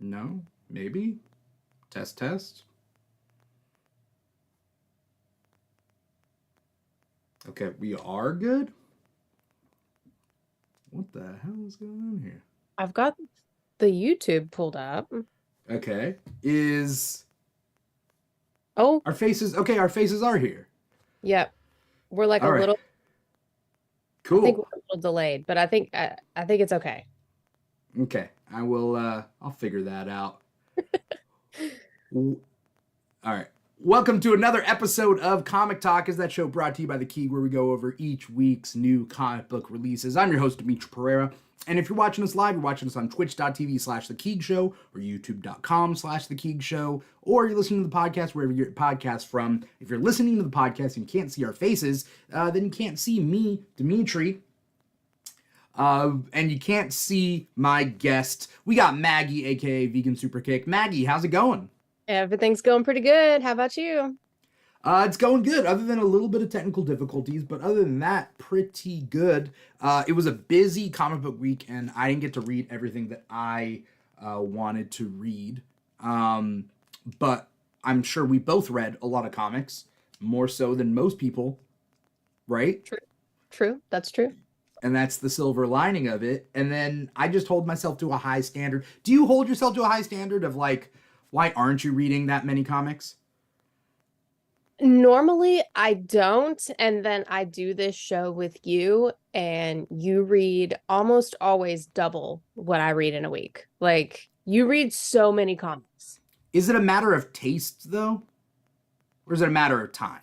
No? Maybe? Test, test. Okay, we are good? What the hell is going on here? I've got the YouTube pulled up. Okay. Is Oh, our faces... Okay, our faces are here. yep. We're like a All right. little, I think we're Cool. a little delayed, but I think it's okay. Okay. I'll figure that out. All right. Welcome to another episode of Comic Talk. Is that show brought to you by The Key, where we go over each week's new comic book releases. I'm your host, Dimithri Perera. And if you're watching us live, you're watching us on twitch.tv/The Keeg Show or youtube.com/The Keeg Show, or you're listening to the podcast wherever you get podcasts from. If you're listening to the podcast and you can't see our faces, then you can't see me, Dimithri, and you can't see my guest. We got Maggie, aka Vegan Superkick. Maggie, how's it going? Everything's going pretty good. How about you? It's going good, other than a little bit of technical difficulties, but other than that, pretty good. It was a busy comic book week, and I didn't get to read everything that I wanted to read. But I'm sure we both read a lot of comics, more so than most people, right? True. True. That's true. And that's the silver lining of it. And then I just hold myself to a high standard. Do you hold yourself to a high standard of like, why aren't you reading that many comics? Normally, I don't. And then I do this show with you, and you read almost always double what I read in a week. Like, you read so many comics. Is it a matter of taste, though? Or is it a matter of time?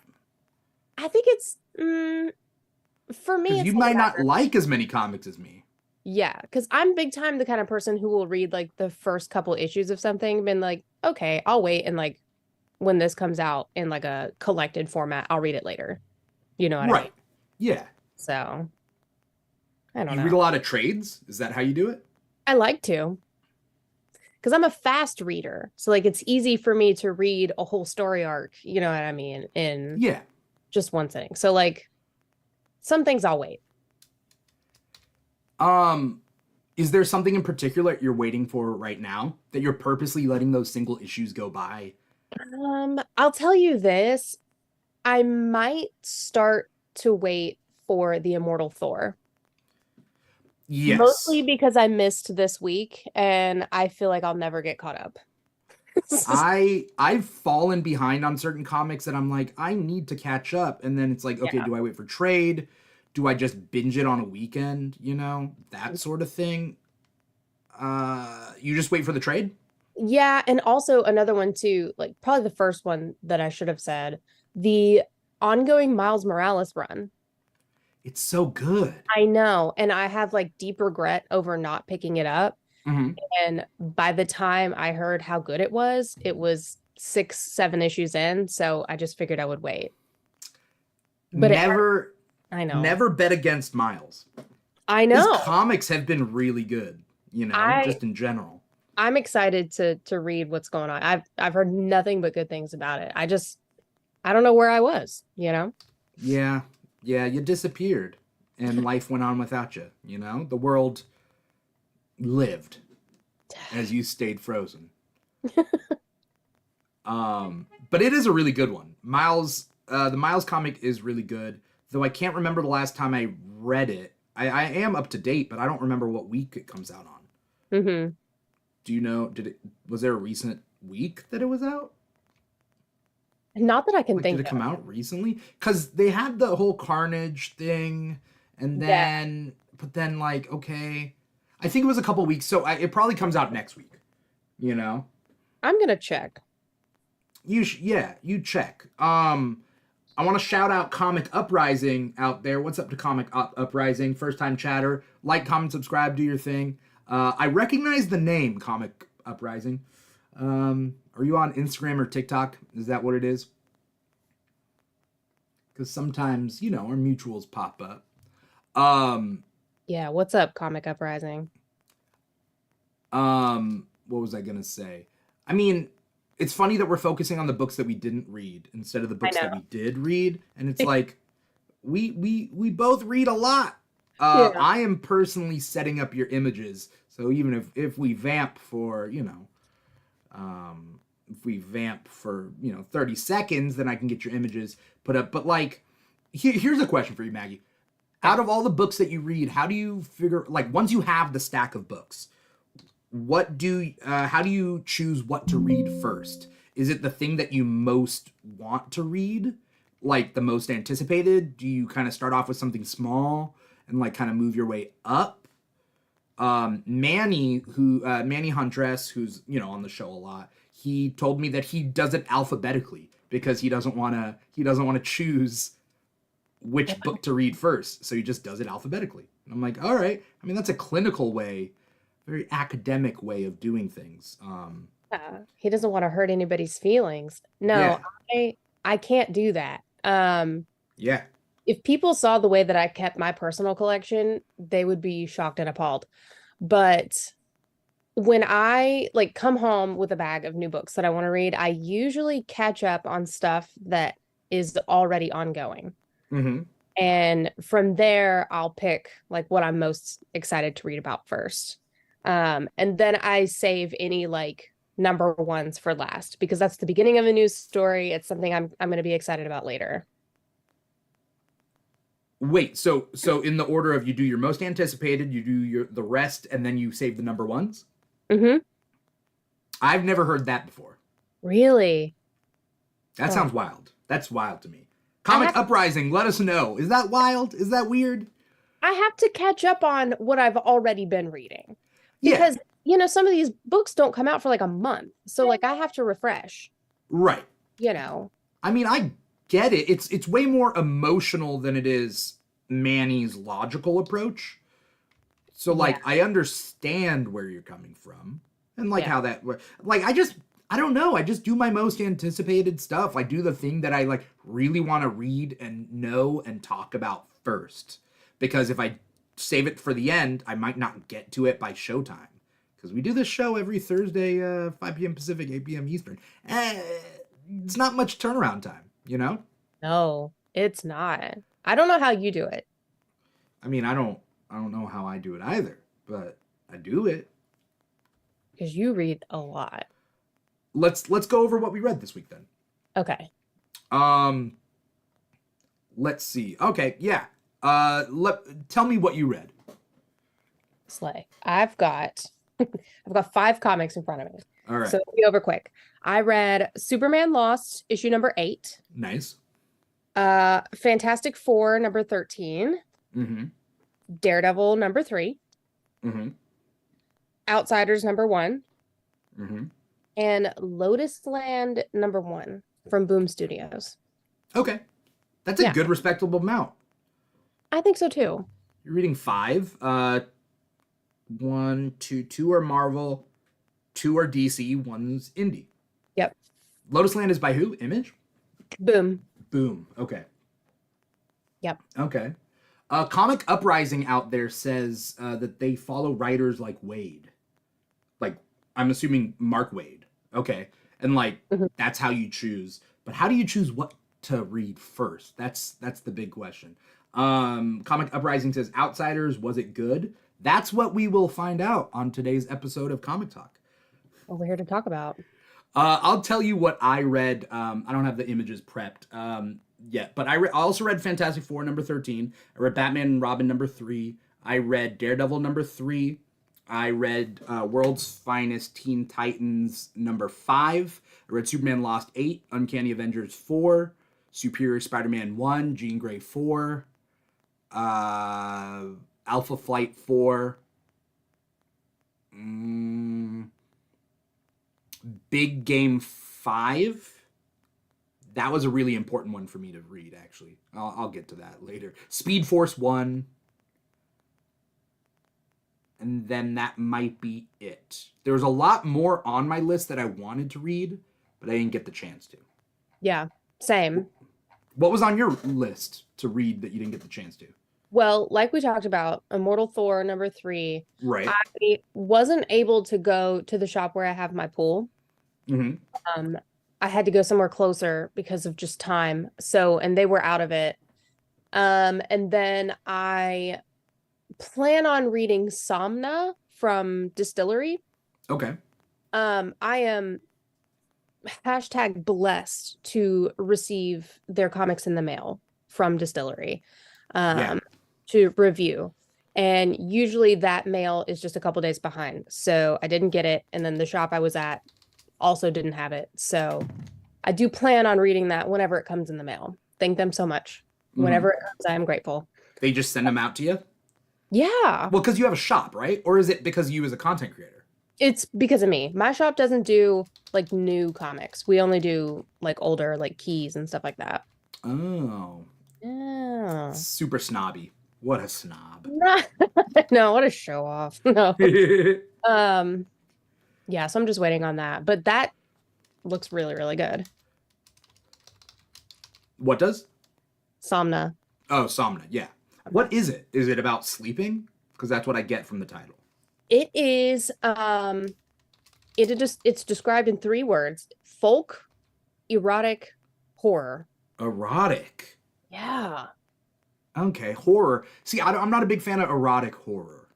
I think it's, for me, Because you it's like might a not matter. like as many comics as me. Yeah, because I'm big time the kind of person who will read like the first couple issues of something, been like, okay, I'll wait, and like when this comes out in like a collected format, I'll read it later. You know what I mean? Right. Yeah. So I don't You read a know. lot of trades? Is that how you do it? I like to, because I'm a fast reader. So like it's easy for me to read a whole story arc, you know what I mean, in Yeah. just one sitting. So like some things I'll wait. Um, is there something in particular you're waiting for right now that you're purposely letting those single issues go by? I'll tell you this. I might start to wait for the Immortal Thor. Mostly Yes. because I missed this week and I feel like I'll never get caught up. I've fallen behind on certain comics that I'm like, I need to catch up. And then it's like, okay, Yeah. do I wait for trade? Do I just binge it on a weekend? You know, that sort of thing. You just wait for the trade? Yeah, and also another one too, like probably the first one that I should have said, the ongoing Miles Morales run. It's so good. I know, and I have like deep regret over not picking it up. Mm-hmm. And by the time I heard how good it was 6, 7 issues in, so I just figured I would wait. But Never, I know. never bet against Miles. I His know. comics have been really good, you know, I just in general. I'm excited to read what's going on. I've heard nothing but good things about it. I don't know where I was, you know? Yeah, yeah, you disappeared and life went on without you, you know? The world lived as you stayed frozen. But it is a really good one. The Miles comic is really good, though I can't remember the last time I read it. I am up to date, but I don't remember what week it comes out on. Hmm. Do you know, was there a recent week that it was out? Not that I can Like, did think it of. come out recently? Because they had the whole Carnage thing, and Yeah, but then, like, okay, I think it was a couple weeks, so it probably comes out next week. You know, I'm gonna check. yeah, you check. I want to shout out Comic Uprising out there. What's up to Comic Uprising? First time chatter. Like, comment, subscribe, do your thing. I recognize the name Comic Uprising. Are you on Instagram or TikTok? Is that what it is? Because sometimes, you know, our mutuals pop up. Um, Yeah, what's up, Comic Uprising? what was I gonna say? I mean, it's funny that we're focusing on the books that we didn't read instead of the I books that know. we did read, and it's like we both read a lot. Yeah. I am personally setting up your images, so even if we vamp for, you know, If we vamp for 30 seconds, then I can get your images put up. But like, here's a question for you, Maggie. Okay. Out of all the books that you read, how do you figure, like, once you have the stack of books, how do you choose what to read first? Is it the thing that you most want to read, like the most anticipated? Do you kind of start off with something small and like kind of move your way up? Manny Huntress, who's on the show a lot, he told me that he does it alphabetically because he doesn't want to choose which book to read first, so he just does it alphabetically. And I'm like, all right. I mean, that's a clinical way, very academic way of doing things. Yeah. He doesn't want to hurt anybody's feelings. No, Yeah, I can't do that. yeah. If people saw the way that I kept my personal collection, they would be shocked and appalled. But when I like come home with a bag of new books that I want to read, I usually catch up on stuff that is already ongoing. Mm-hmm. And from there, I'll pick like what I'm most excited to read about first. And then I save any like number ones for last because that's the beginning of a news story. It's something I'm going to be excited about later. Wait, so in the order of you do your most anticipated, you do the rest, and then you save the number ones? Mm-hmm. I've never heard that before. Really? That Oh, sounds wild. That's wild to me. I Comic have Uprising, let us know. Is that wild? Is that weird? I have to catch up on what I've already been reading Yeah, because some of these books don't come out for like a month. So like I have to refresh, right. you know. I mean, I get it. It's way more emotional than it is Manny's logical approach. So Yeah. like I understand where you're coming from and like Yeah. how that like I don't know. I just do my most anticipated stuff. I do the thing that I like really want to read and know and talk about first. Because if I save it for the end, I might not get to it by showtime. Because we do this show every Thursday, 5 p.m. Pacific, 8 p.m. Eastern. It's not much turnaround time. No, it's not. I don't know how you do it I mean, I don't know how I do it either, but I do it. because you read a lot. Let's go over what we read this week then. Okay. Um, let's see. Okay, yeah. Tell me what you read. Slay. I've got 5 comics in front of me. All right. So it'll be over quick. I read Superman Lost, issue number 8. Nice. Fantastic Four, number 13. Mm-hmm. Daredevil, number 3. Mm-hmm. Outsiders, number 1. Mm-hmm. And Lotus Land, number 1 from Boom Studios. Okay. That's a Yeah. good respectable amount. I think so too. You're reading 5. One, two are Marvel, 2 are DC, 1's indie. Yep. Lotus Land is by who? Image? Boom. Boom. Okay. Yep. Okay. Comic Uprising out there says that they follow writers like Wade. Like, I'm assuming Mark Wade. Okay. And like, Mhm. that's how you choose. But how do you choose what to read first? That's the big question. Comic Uprising says Outsiders, was it good? That's what we will find out on today's episode of Comic Talk. What we're here to talk about. I'll tell you what I read. I don't have the images prepped yet, but I also read Fantastic Four number 13. I read Batman and Robin number 3. I read Daredevil number 3. I read World's Finest Teen Titans number 5. I read Superman Lost 8, Uncanny Avengers 4, Superior Spider-Man 1, Jean Grey 4, Alpha Flight 4, Big Game 5. That was a really important one for me to read, actually. I'll get to that later. Speed Force 1. And then that might be it. There was a lot more on my list that I wanted to read, but I didn't get the chance to. Yeah, same. What was on your list to read that you didn't get the chance to? Well, like we talked about, Immortal Thor number 3. Right. I wasn't able to go to the shop where I have my pool. Mm-hmm. I had to go somewhere closer because of just time. So, and they were out of it. And then I plan on reading Somna from Distillery. Okay. I am hashtag blessed to receive their comics in the mail from Distillery Yeah. um, to review. And usually that mail is just a couple days behind. So I didn't get it. And then the shop I was at also didn't have it. So I do plan on reading that whenever it comes in the mail. Thank them so much. Mhm. Whenever it comes, I am grateful. They just send them out to you? Yeah, Well, because you have a shop, right? Or is it because you as a content creator? it's because of me. My shop doesn't do like new comics. We only do like older, like keys and stuff like that. Oh, Yeah. super snobby. What a snob. Not, no, what a show off. No. Um, yeah, so I'm just waiting on that. But that looks really, really good. What does? Somna. Oh, Somna. Yeah. What is it? Is it about sleeping? Because that's what I get from the title. It is it's described in 3 words: folk, erotic, horror. Erotic. Yeah. Okay, horror. See, I'm not a big fan of erotic horror.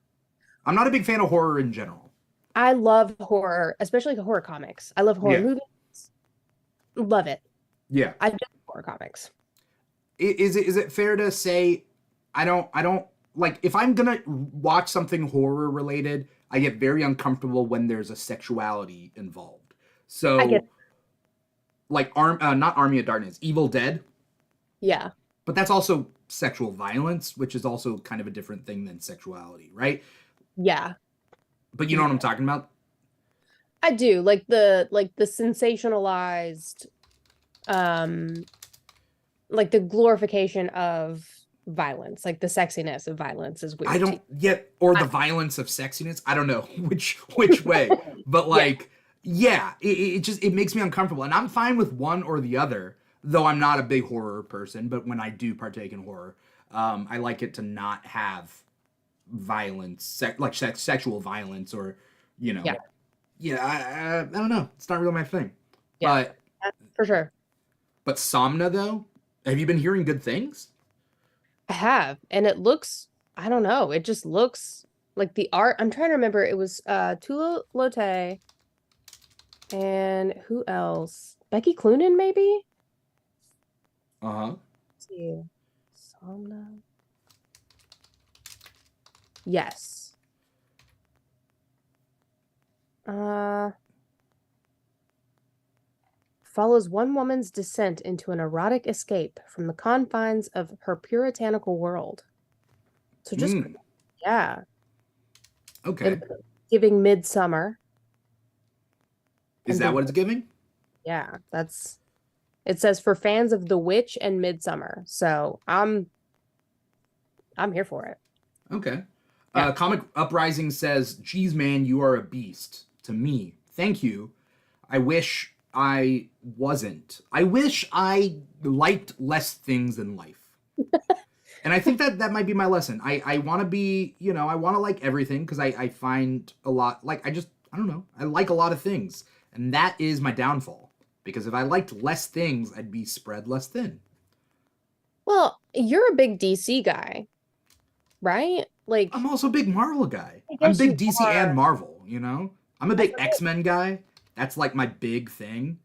I'm not a big fan of horror in general. I love horror, especially horror comics. I love horror Yeah. movies. Love it. Yeah. I just love horror comics. Is it fair to say I don't like if I'm gonna watch something horror related, I get very uncomfortable when there's a sexuality involved. I get So like not Army of Darkness, Evil Dead, yeah. but that's also sexual violence, which is also kind of a different thing than sexuality, right? Yeah. But you know what I'm talking about? I do. Like the sensationalized um like the glorification of violence, like the sexiness of violence is I weird to don't yet or the I, violence of sexiness. I don't know which way, but yeah. like yeah, it just it makes me uncomfortable, and I'm fine with one or the other. Though I'm not a big horror person, but when I do partake in horror, I like it to not have violence, sexual violence, or you know, Yeah. yeah. I don't know. It's not really my thing. Yeah. But For sure. Somna though, have you been hearing good things? I have. And it looks, I don't know, it just looks like the art. I'm trying to remember. It was Tula Lote and who else? Becky Cloonan, maybe? Uh huh. Let's see. Somna. Yes. Uh Follows one woman's descent into an erotic escape from the confines of her puritanical world. So just Mm, yeah, okay. it giving midsummer. Is And that the what it's giving? yeah, that's it says for fans of The Witch and Midsummer. So I'm here for it. Okay. Yeah. Comic Uprising says, "Geez, man, you are a beast to me. Thank you. I wish I wasn't. I wish I liked less things in life." And I think that might be my lesson. I want to be, I want to like everything because I find a lot, like, I don't know, I like a lot of things. And that is my downfall. Because if I liked less things, I'd be spread less thin. Well, you're a big DC guy, right? I'm Like, also a big Marvel guy. I I'm guess big you DC and are. Marvel, you know? I'm a I big forget. X-Men guy. That's like my big thing.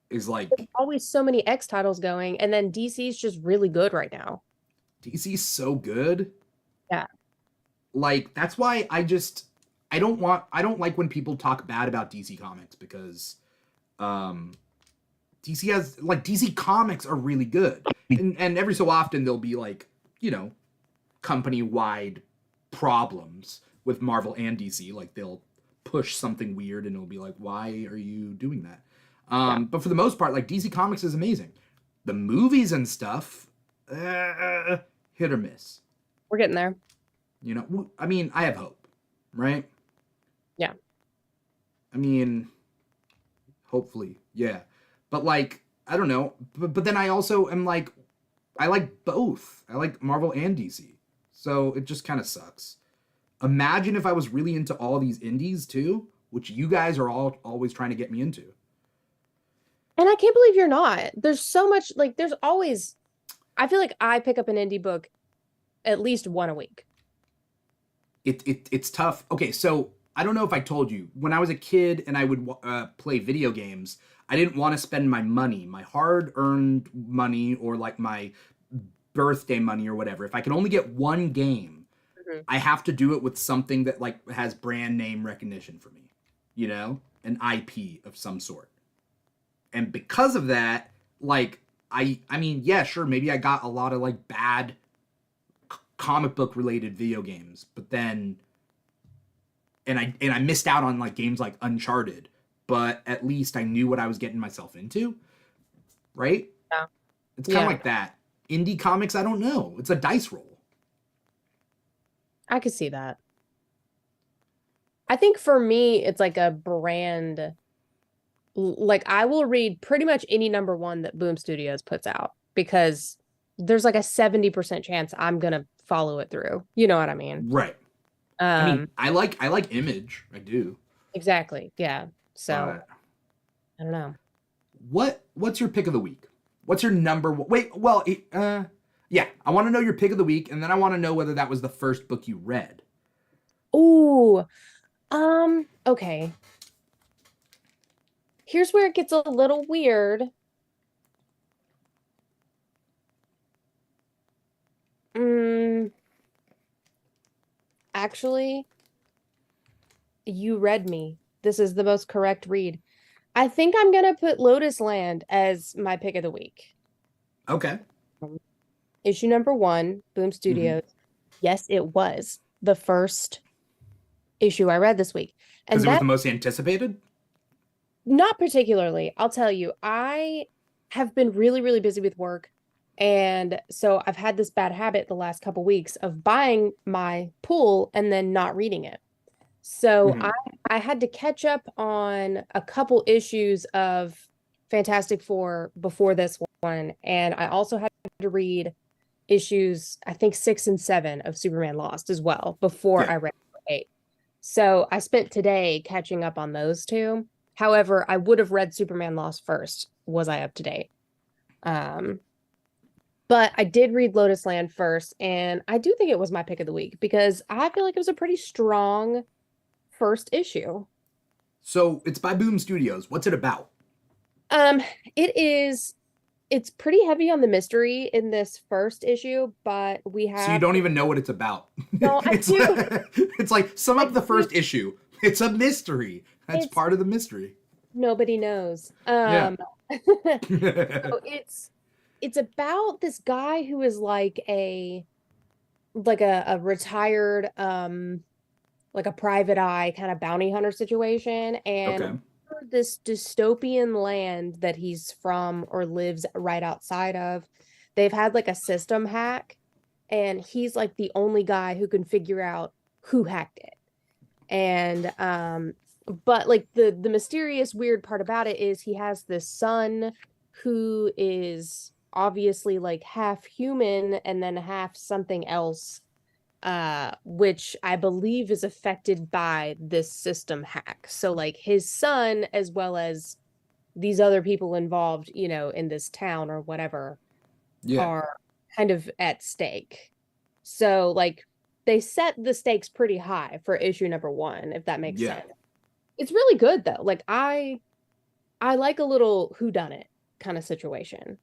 Is There's like always so many X titles going, and then DC's just really good right now. DC's so good. Yeah. Like that's why I don't like when people talk bad about DC Comics because um DC Comics are really good. And every so often there'll be like, company-wide problems with Marvel and DC. Like they'll push something weird and it'll be like, why are you doing that? Yeah. But for the most part, like DC Comics is amazing. The movies and stuff, hit or miss. We're getting there. I mean, I have hope, right? Yeah. I mean, hopefully, yeah. But like, I don't know. But then I also am like, I like both. I like Marvel and DC. So it just kind of sucks. Imagine if I was really into all these indies too, which you guys are all always trying to get me into. And I can't believe you're not. There's so much, like, there's always, I feel like I pick up an indie book at least one a week. It's tough. Okay, so I don't know if I told you, when I was a kid and I would play video games, I didn't want to spend my money, my hard-earned money or like my birthday money or whatever. If I can only get one game, Mhm. I have to do it with something that like has brand name recognition for me, an IP of some sort. And because of that, like I mean, yeah, sure, maybe I got a lot of like bad comic book related video games, but then and I missed out on like games like Uncharted, but at least I knew what I was getting myself into, right? Yeah. It's kind of Yeah, like that. Indie comics, I don't know. It's a dice roll. I could see that. I think for me, it's like a brand. Like I will read pretty much any number one that Boom Studios puts out because there's like a 70% chance I'm gonna follow it through. You know what I mean? Right. I mean, Um, I like Image, I do. exactly. Yeah. So But I don't know. what's your pick of the week? What's your number one? Wait, well, yeah, I want to know your pick of the week, and then I want to know whether that was the first book you read. Ooh, okay. Here's where it gets a little weird. Mm, actually, you read me. This is the most correct read. I think I'm gonna put Lotus Land as my pick of the week. Okay. Issue number one, Boom Mm-hmm. Studios. Yes, it was the first issue I read this week. Because And it was that the most anticipated. not particularly. I'll tell you, I have been really, really busy with work. And so I've had this bad habit the last couple weeks of buying my pool and then not reading it. So Mm-hmm. I had to catch up on a couple issues of Fantastic Four before this one. And I also had to read issues, I think 6 and 7 of Superman Lost as well before Yeah. I read 8. So I spent today catching up on those two. However, I would have read Superman Lost first, was I up to date. Um, but I did read Lotus Land first, and I do think it was my pick of the week because I feel like it was a pretty strong first issue. So it's by Boom Studios. What's it about? Um, it is it's pretty heavy on the mystery in this first issue, but we So you have don't even know what it's about. no, I it's do. it's like sum I up the do. first issue. It's a mystery. That's It's part of the mystery. nobody knows. Yeah. So it's about this guy who is like a retired like a private eye kind of bounty hunter situation Okay. and this dystopian land that he's from or lives right outside of, they've had like a system hack and he's like the only guy who can figure out who hacked it. And but like the mysterious weird part about it is he has this son who is obviously like half human and then half something else, which I believe is affected by this system hack. So like his son as well as these other people involved, in this town or whatever Yeah. are kind of at stake. So like they set the stakes pretty high for issue number 1, if that makes Yeah. sense. It's really good though. Like I like a little whodunit kind of situation.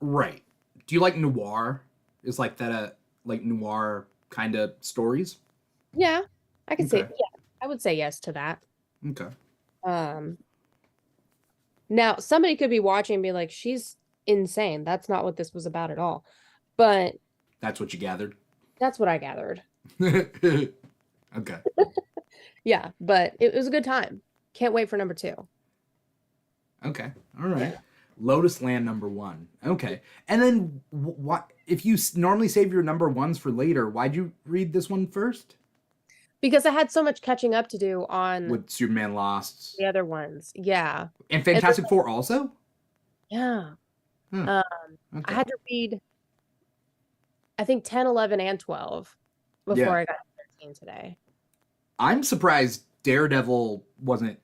Right. Do you like noir? Is like that a like noir kind of stories? Yeah, I could say Okay. yeah, I would say yes to that. Okay. Um Now somebody could be watching and be like, she's insane. That's not what this was about at all. But That's what you gathered. that's what I gathered. Okay. Yeah, but it was a good time. Can't wait for number 2. Okay. All right. Lotus Land number one. Okay. And then what if you normally save your number ones for later? Why'd you read this one first? Because I had so much catching up to do on With Superman Lost the other ones. Yeah. and And this Fantastic Four also? yeah. Huh. Um, I Okay. had to read, I think 10, 11, and 12 Yeah. before I got to 13 today. I'm surprised Daredevil wasn't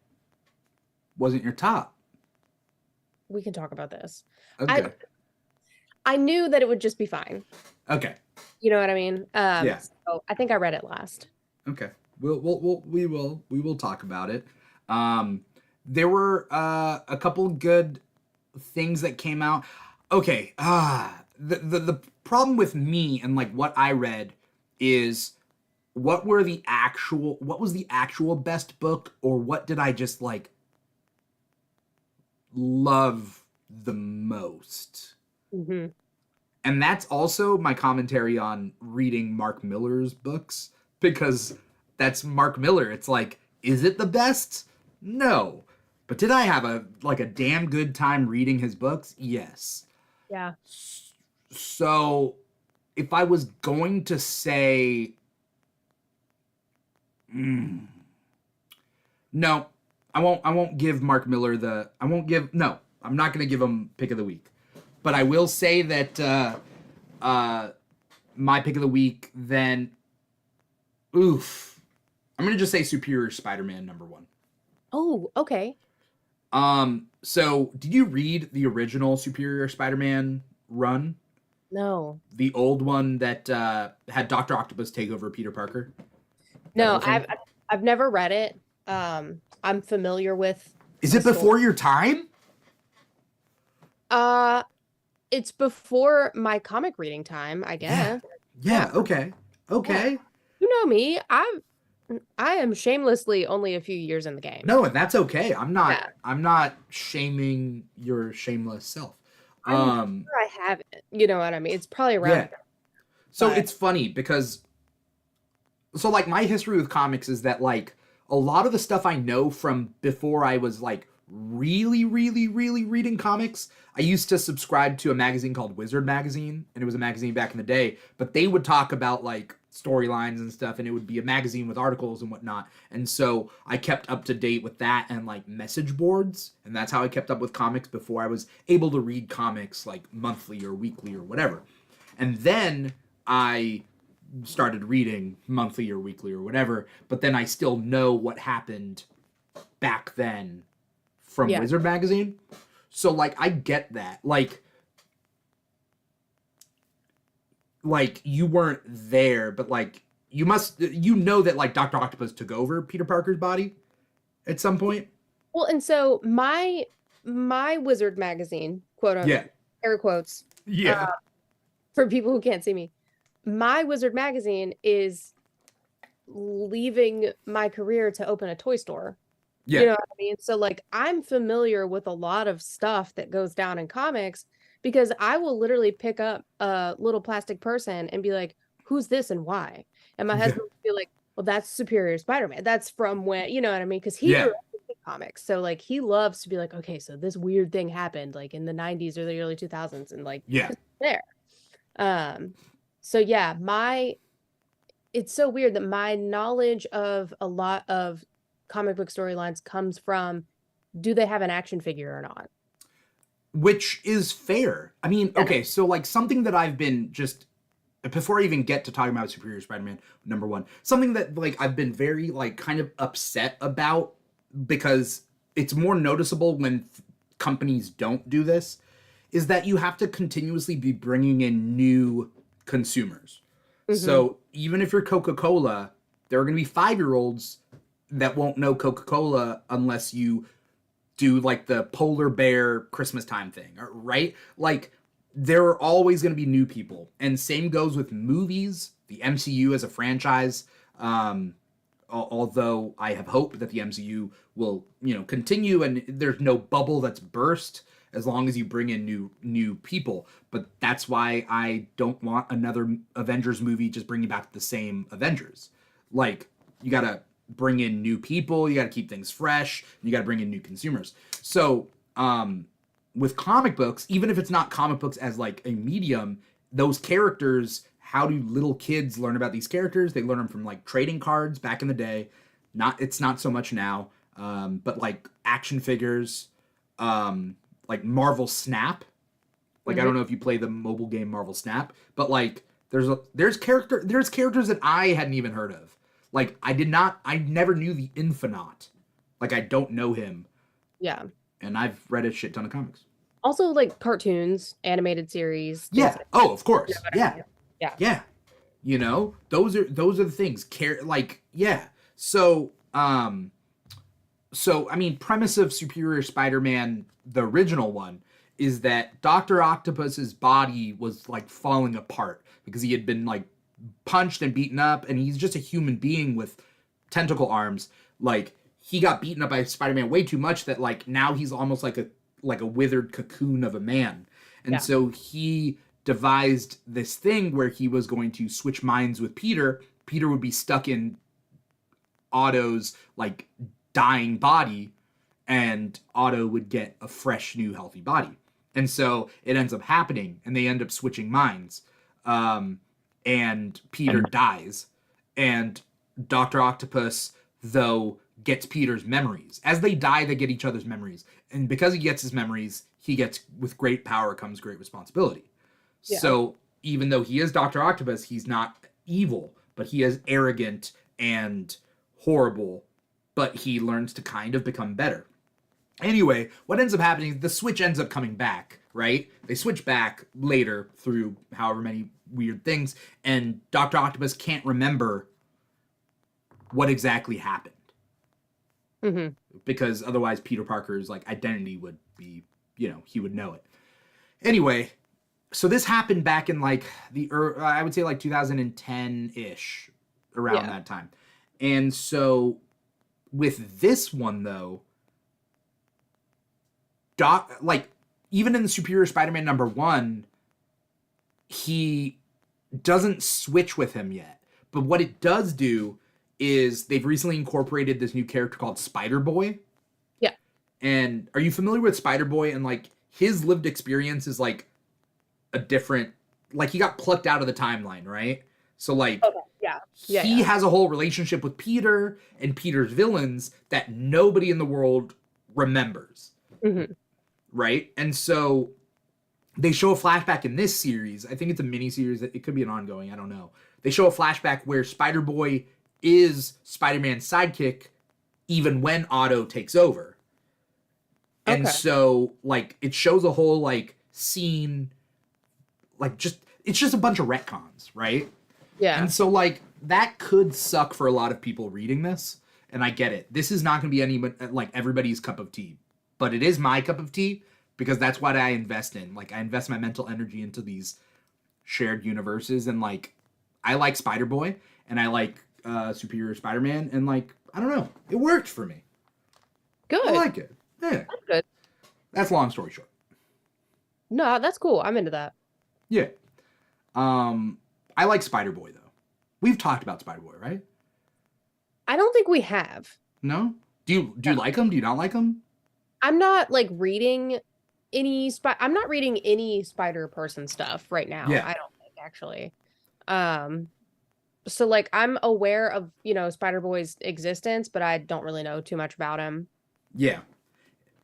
your top. We can talk about this. I Okay. I knew that it would just be fine. Okay. You know what I mean? Yeah. So I think I read it last. Okay. We will talk about it. There were a couple good things that came out. Okay, the problem with me and like what I read is what was the actual best book, or what did I just like love the most? Hmm. And that's also my commentary on reading Mark Miller's books, because that's Mark Miller. It's like, is it the best? No. But did I have a damn good time reading his books? Yes. Yeah. So if I was going to say, mm, no, I won't give Mark Miller the I won't give no, I'm not going to give him pick of the week. But I will say that uh my pick of the week then, oof. I'm going to just say Superior Spider-Man #1. Oh, okay. So did you read the original Superior Spider-Man run? No. The old one that had Dr. Octopus take over Peter Parker? That No, whole thing? I've never read it. I'm familiar with Is the it story. before your time? Uh, it's before my comic reading time, I Yeah. guess. Yeah, Yeah. okay. Yeah. Okay. You know me. I am shamelessly only a few years in the game. No, and that's okay. Yeah. I'm not shaming your shameless self. I'm Um sure I have it. You know what I mean? It's probably yeah. around, So but it's funny because so like my history with comics is that like a lot of the stuff I know from before I was like really reading comics. I used to subscribe to a magazine called Wizard Magazine, and it was a magazine back in the day, but they would talk about like storylines and stuff, and it would be a magazine with articles and whatnot. And so I kept up to date with that and like message boards, and that's how I kept up with comics before I was able to read comics like monthly or weekly or whatever. And then I started reading monthly or weekly or whatever, but then I still know what happened back then from yeah. Wizard Magazine. So like I get that. Like you weren't there, but like you know that like Dr. Octopus took over Peter Parker's body at some point. Well, and so my wizard magazine, Yeah. air quotes, uh, Yeah. for people who can't see me, my wizard magazine is leaving my career to open a toy store. You Yeah. know what I mean? So like I'm familiar with a lot of stuff that goes down in comics because I will literally pick up a little plastic person and be like, "Who's this and why?" And my Yeah. husband would be like, "Well, that's Superior Spider-Man. That's from when, you know what I mean?" Because he grew Yeah. up in comics. So like he loves to be like, "Okay, so this weird thing happened like in the 90s or the early 2000s," and like Yeah. there. Um so yeah, my it's so weird that my knowledge of a lot of comic book storylines comes from do they have an action figure or not? Which is fair. I mean, Yeah. okay, so like something that I've been just before I even get to talking about Superior Spider-Man #1, something that like I've been very like kind of upset about, because it's more noticeable when companies don't do this, is that you have to continuously be bringing in new consumers. Hmm. So even if you're Coca-Cola, there are going to be 5-year-olds that won't know Coca-Cola unless you do like the polar bear Christmas time thing, right? Like there are always going to be new people, and same goes with movies, the MCU as a franchise. Although I have hope that the MCU will, continue, and there's no bubble that's burst as long as you bring in new people. But that's why I don't want another Avengers movie just bringing back the same Avengers. Like you gotta bring in new people, you gotta keep things fresh, and you gotta bring in new consumers. So with comic books, even if it's not comic books as like a medium, those characters, how do little kids learn about these characters? They learn them from like trading cards back in the day. It's not so much now, but like action figures, like Marvel Snap. Like I Hmm. don't know if you play the mobile game Marvel Snap, but like there's characters that I hadn't even heard of. Like I never knew the Infinite. Like I don't know him, Yeah. and I've read a shit ton of comics. Also like cartoons, animated series, things Yeah. like Oh, of you know course. what I Yeah. mean? Yeah. Yeah. Those are the things. Care like yeah. So, I mean, premise of Superior Spider-Man, the original one, is that Dr. Octopus's body was like falling apart because he had been like punched and beaten up, and he's just a human being with tentacle arms. Like he got beaten up by Spider-Man way too much that like now he's almost like a withered cocoon of a man. And Yeah. so he devised this thing where he was going to switch minds with Peter. Peter would be stuck in Otto's like dying body, and Otto would get a fresh, new, healthy body. And so it ends up happening, and they end up switching minds. And Peter dies, and Dr. Octopus, though, gets Peter's memories. As they die, they get each other's memories. And because he gets his memories, he gets, with great power comes great responsibility. Yeah. So even though he is Dr. Octopus, he's not evil, but he is arrogant and horrible, but he learns to kind of become better. Anyway, what ends up happening, the switch ends up coming back, right? They switch back later through however many weird things, and Dr. Octopus can't remember what exactly happened. Mm-hmm. Because otherwise Peter Parker's like identity would be, he would know it. Anyway, so this happened back in like I would say like 2010-ish, around that time. And so with this one though, like even in the Superior Spider-Man #1, he doesn't switch with him yet. But what it does do is they've recently incorporated this new character called Spider-Boy. Yeah. And are you familiar with Spider-Boy? And like his lived experience is like a different, like he got plucked out of the timeline, right? So like he has a whole relationship with Peter and Peter's villains that nobody in the world remembers. Mm-hmm. Right? And so they show a flashback in this series. I think it's a mini series. It could be an ongoing. I don't know. They show a flashback where Spider-Boy is Spider-Man's sidekick even when Otto takes over. And so like it shows a whole like scene, like it's just a bunch of retcons, right? Yeah. And so like that could suck for a lot of people reading this, and I get it. This is not going to be like everybody's cup of tea, but it is my cup of tea because that's what I invest in. Like I invest my mental energy into these shared universes, and like I like Spider-Boy and I like Superior Spider-Man, and like I don't know, it worked for me. Good. I like it. Yeah. That's good. That's long story short. No, that's cool. I'm into that. Yeah. I like Spider-Boy though. We've talked about Spider-Boy, right? I don't think we have. No? Do you like him? Do you not like him? I'm not like reading I'm not reading any Spider-Person stuff right now. Yeah. I don't think actually. So like I'm aware of, Spider-Boy's existence, but I don't really know too much about him. Yeah.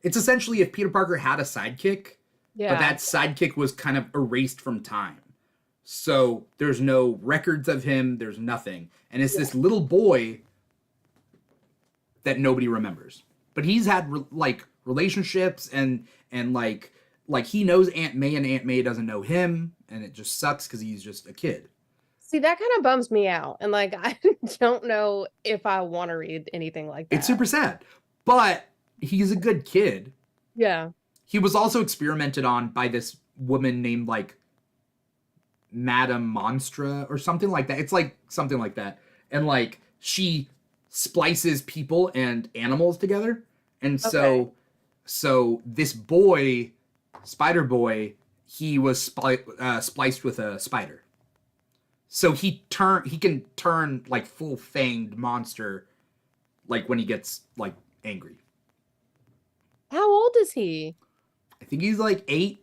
It's essentially if Peter Parker had a sidekick, but that sidekick was kind of erased from time. So there's no records of him, there's nothing. And it's this little boy that nobody remembers. But he's had like relationships and like he knows Aunt May, and Aunt May doesn't know him, and it just sucks because he's just a kid. See, that kind of bums me out. And like I don't know if I want to read anything like that. It's super sad. But he's a good kid. Yeah. He was also experimented on by this woman named like Madame Monstra or something like that. It's like something like that. And like she splices people and animals together. And so this boy, Spider-Boy, he was spliced with a spider. So he can turn like full fanged monster like when he gets like angry. How old is he? I think he's like 8.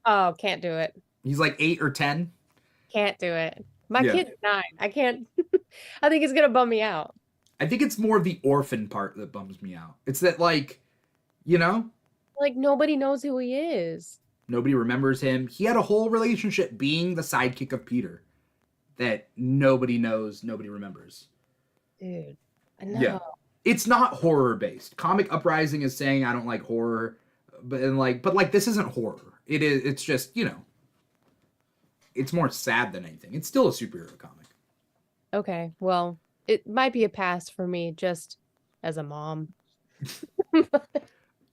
Oh, can't do it. He's like 8 or 10. Can't do it. My kid's 9. I can't. I think it's gonna bum me out. I think it's more of the orphan part that bums me out. It's that like, like nobody knows who he is. Nobody remembers him. He had a whole relationship being the sidekick of Peter that nobody knows, nobody remembers. Dude, I know. Yeah. It's not horror based. Comic Uprising is saying I don't like horror, but this isn't horror. It's just, it's more sad than anything. It's still a superhero comic. Okay, well, it might be a pass for me just as a mom.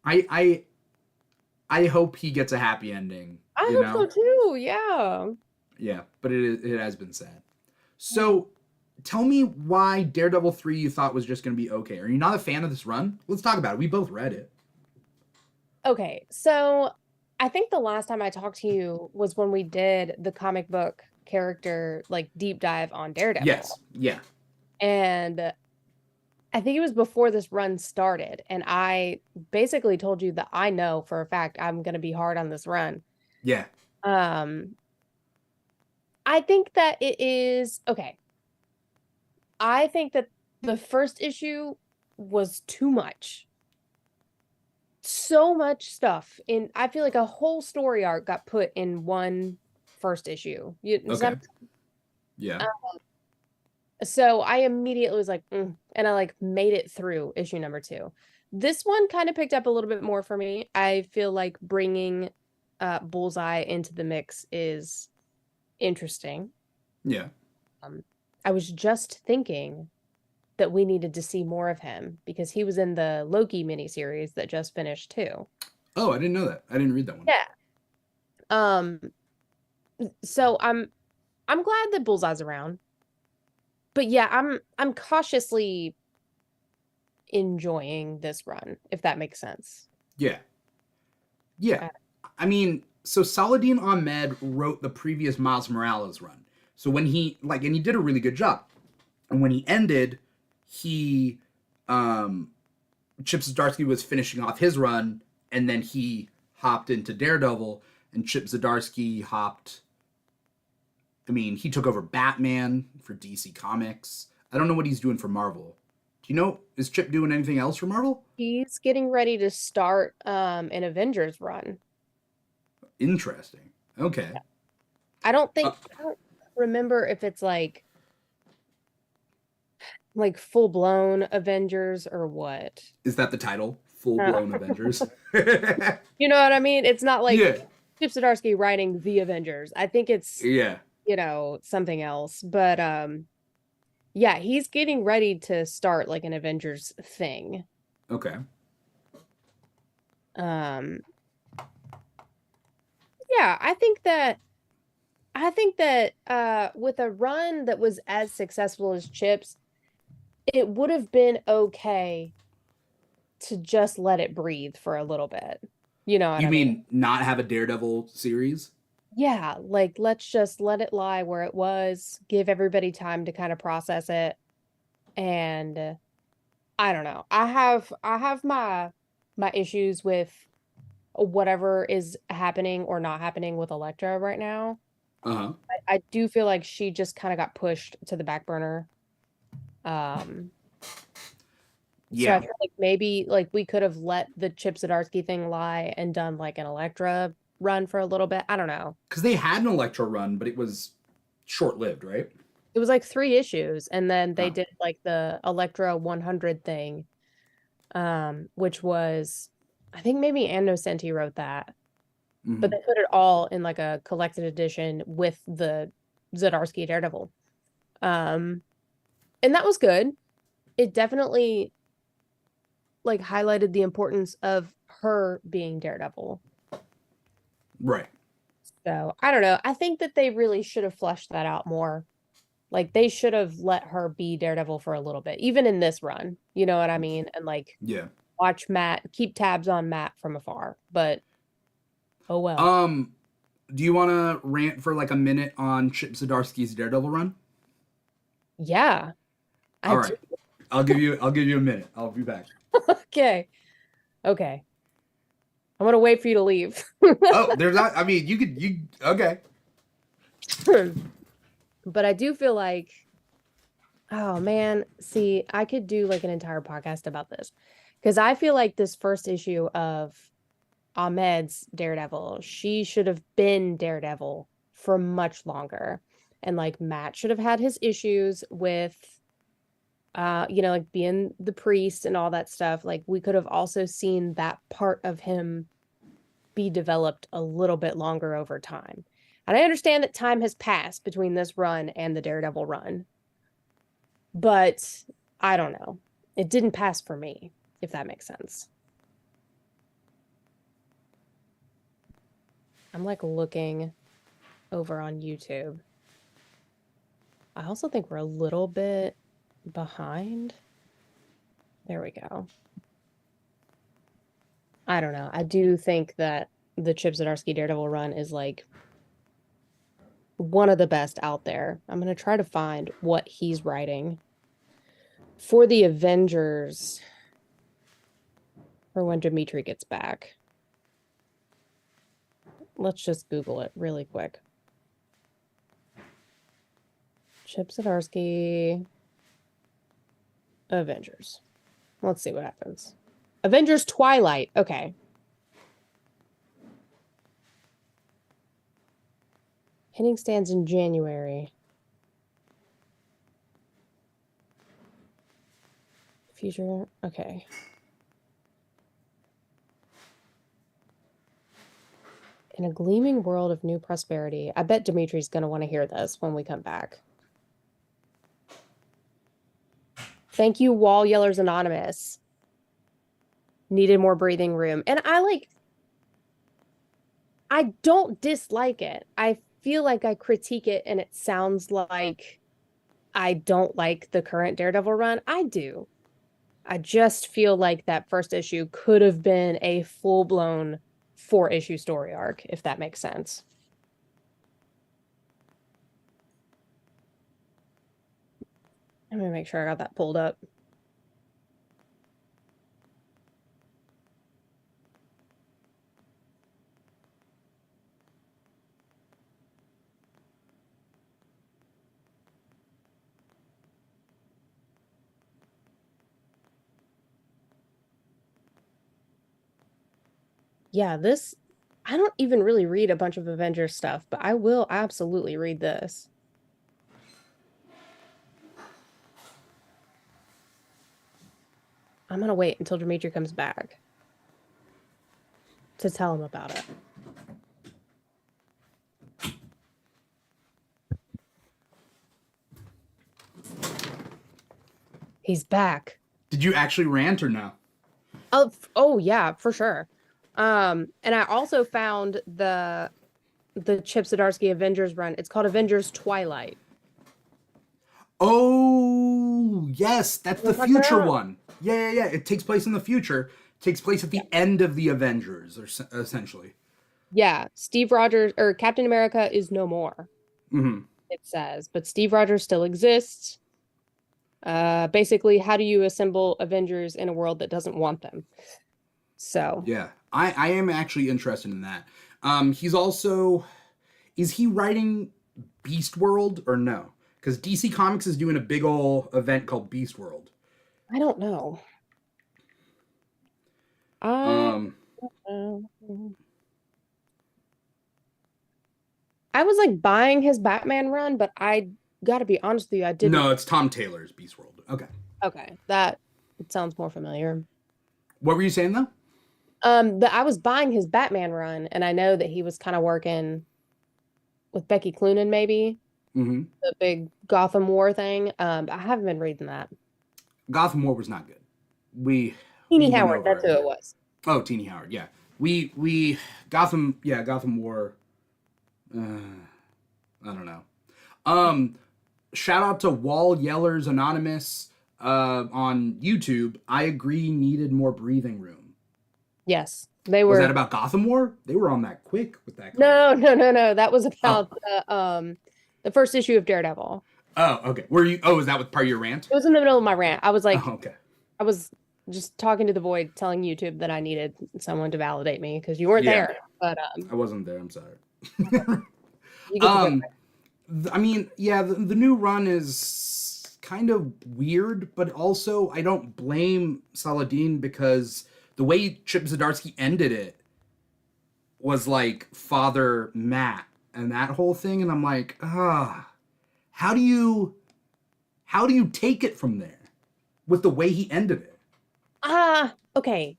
I I I hope he gets a happy ending. I You hope so know, too. Yeah. yeah, but it has been sad. So tell me why Daredevil 3 you thought was just going to be okay. Are you not a fan of this run? Let's talk about it. We both read it. Okay, so I think the last time I talked to you was when we did the comic book character like deep dive on Daredevil. Yes. Yeah. And I think it was before this run started. And I basically told you that I know for a fact I'm going to be hard on this run. Yeah. Um, I think that it is okay. I think that the first issue was too much. So much stuff in I feel like a whole story arc got put in one first issue. Okay. Yeah. So I immediately was like, and I like made it through issue number 2. This one kind of picked up a little bit more for me. I feel like bringing Bullseye into the mix is interesting. Yeah. I was just thinking that we needed to see more of him because he was in the Loki miniseries that just finished too. Oh, I didn't know that. I didn't read that one. Yeah. Um, so I'm glad that Bullseye's around. But yeah, I'm cautiously enjoying this run, if that makes sense. Yeah. Yeah. Uh, I mean, so Saladin Ahmed wrote the previous Miles Morales run. So when he and he did a really good job. And when he ended, he Chip Zdarsky was finishing off his run, and then he hopped into Daredevil, and Chip Zdarsky hopped. I mean, he took over Batman for DC Comics. I don't know what he's doing for Marvel. Do you know, is Chip doing anything else for Marvel? he's getting ready to start an Avengers run. Interesting. Okay. I don't Uh, think I don't remember if it's like full blown Avengers or what. is that the title? Full Uh, blown Avengers? you know what I mean? It's not like Yeah. Chip Zdarsky writing the Avengers. I think it's, Yeah. something else. But yeah, he's getting ready to start like an Avengers thing. Okay. Um yeah, I think that with a run that was as successful as Chip's, it would have been okay to just let it breathe for a little bit. You know what You I mean? mean not have a Daredevil series? Yeah, like let's just let it lie where it was, give everybody time to kind of process it. And I don't know. I have my issues with whatever is happening or not happening with Elektra right now. Uh huh. I do feel like she just kind of got pushed to the back burner. Um, so I Yeah. feel like maybe like we could have let the Chip Zdarsky thing lie and done like an Elektra run for a little bit. I don't know. Because they had an Electro run, but it was short lived, right? It was like 3 issues, and then they Oh. did like the Elektra 100 thing, which was I think maybe Ann Nocenti wrote that, but Mm-hmm. they put it all in like a collected edition with the Zdarsky Daredevil. Um, and that was good. It definitely like highlighted the importance of her being Daredevil. Right. So I don't know. I think that they really should have fleshed that out more. Like they should have let her be Daredevil for a little bit, even in this run. You know what I mean? And like Yeah. watch Matt, keep tabs on Matt from afar. But oh well. Um, do you want to rant for like a minute on Chip Zdarsky's Daredevil run? Yeah, I All do. right. I'll give you a minute. I'll be back. Okay. Okay. I'm gonna wait for you to leave. Oh, there's not. I mean, you okay. But I do feel like, oh man, see, I could do like an entire podcast about this because I feel like this first issue of Ahmed's Daredevil, she should have been Daredevil for much longer. And like Matt should have had his issues with like being the priest and all that stuff. Like we could have also seen that part of him be developed a little bit longer over time. And I understand that time has passed between this run and the Daredevil run. But I don't know. It didn't pass for me, if that makes sense. I'm like looking over on YouTube. I also think we're a little bit behind. There we go. I don't know. I do think that the Chip Zdarsky Daredevil run is like one of the best out there. I'm going to try to find what he's writing for the Avengers for when Dimithri gets back. Let's just Google it really quick. Chip Zdarsky Avengers. Let's see what happens. Avengers Twilight. Okay. Hitting stands in January. Future. Okay. In a gleaming world of new prosperity. I bet Dimitri's going to want to hear this when we come back. Thank you, Wall Yellers Anonymous. Needed more breathing room. And I don't dislike it. I feel like I critique it and it sounds like I don't like the current Daredevil run. I do. I just feel like that first issue could have been a full-blown 4-issue story arc, if that makes sense. I'm gonna make sure I got that pulled up. Yeah, this, I don't even really read a bunch of Avengers stuff, but I will absolutely read this. I'm gonna wait until Dimitri comes back to tell him about it. He's back. Did you actually rant or no? Oh yeah, for sure. And I also found the Chip Zdarsky Avengers run. It's called Avengers Twilight. Oh, yes, that's the future one. Yeah. It takes place in the future. It takes place at the end of the Avengers, or essentially. Yeah, Steve Rogers or Captain America is no more. Mm-hmm. It says, but Steve Rogers still exists. Basically, how do you assemble Avengers in a world that doesn't want them? So Yeah, I am actually interested in that. He's also, is he writing Beast World or no? Because DC Comics is doing a big ol' event called Beast World. I don't know. Um, I was like buying his Batman run, but I gotta be honest with you, I didn't. no, it's Tom Taylor's Beast World. Okay. Okay, that it sounds more familiar. What were you saying though? But I was buying his Batman run, and I know that he was kind of working with Becky Cloonan, maybe Mm-hmm. the big Gotham War thing. But I haven't been reading that. Gotham War was not good. We Teeny went Howard, over that's who it was. Oh, Teeny Howard, yeah. We Gotham War. I don't know. Shout out to Wall Yellers Anonymous on YouTube. I agree, needed more breathing room. Yes, they Was were. that about Gotham War? They were on that quick with that. No. That was Oh, about the first issue of Daredevil. oh, okay. Were you? Oh, is that with part of your rant? It was in the middle of my rant. I was like, Oh, okay. I was just talking to the void, telling YouTube that I needed someone to validate me because you weren't Yeah. there. But I wasn't there. I'm sorry. you get to go I mean, yeah, the new run is kind of weird, but also I don't blame Saladin because the way Chip Zdarsky ended it was like Father Matt and that whole thing, and I'm like, how do you take it from there with the way he ended it? Okay.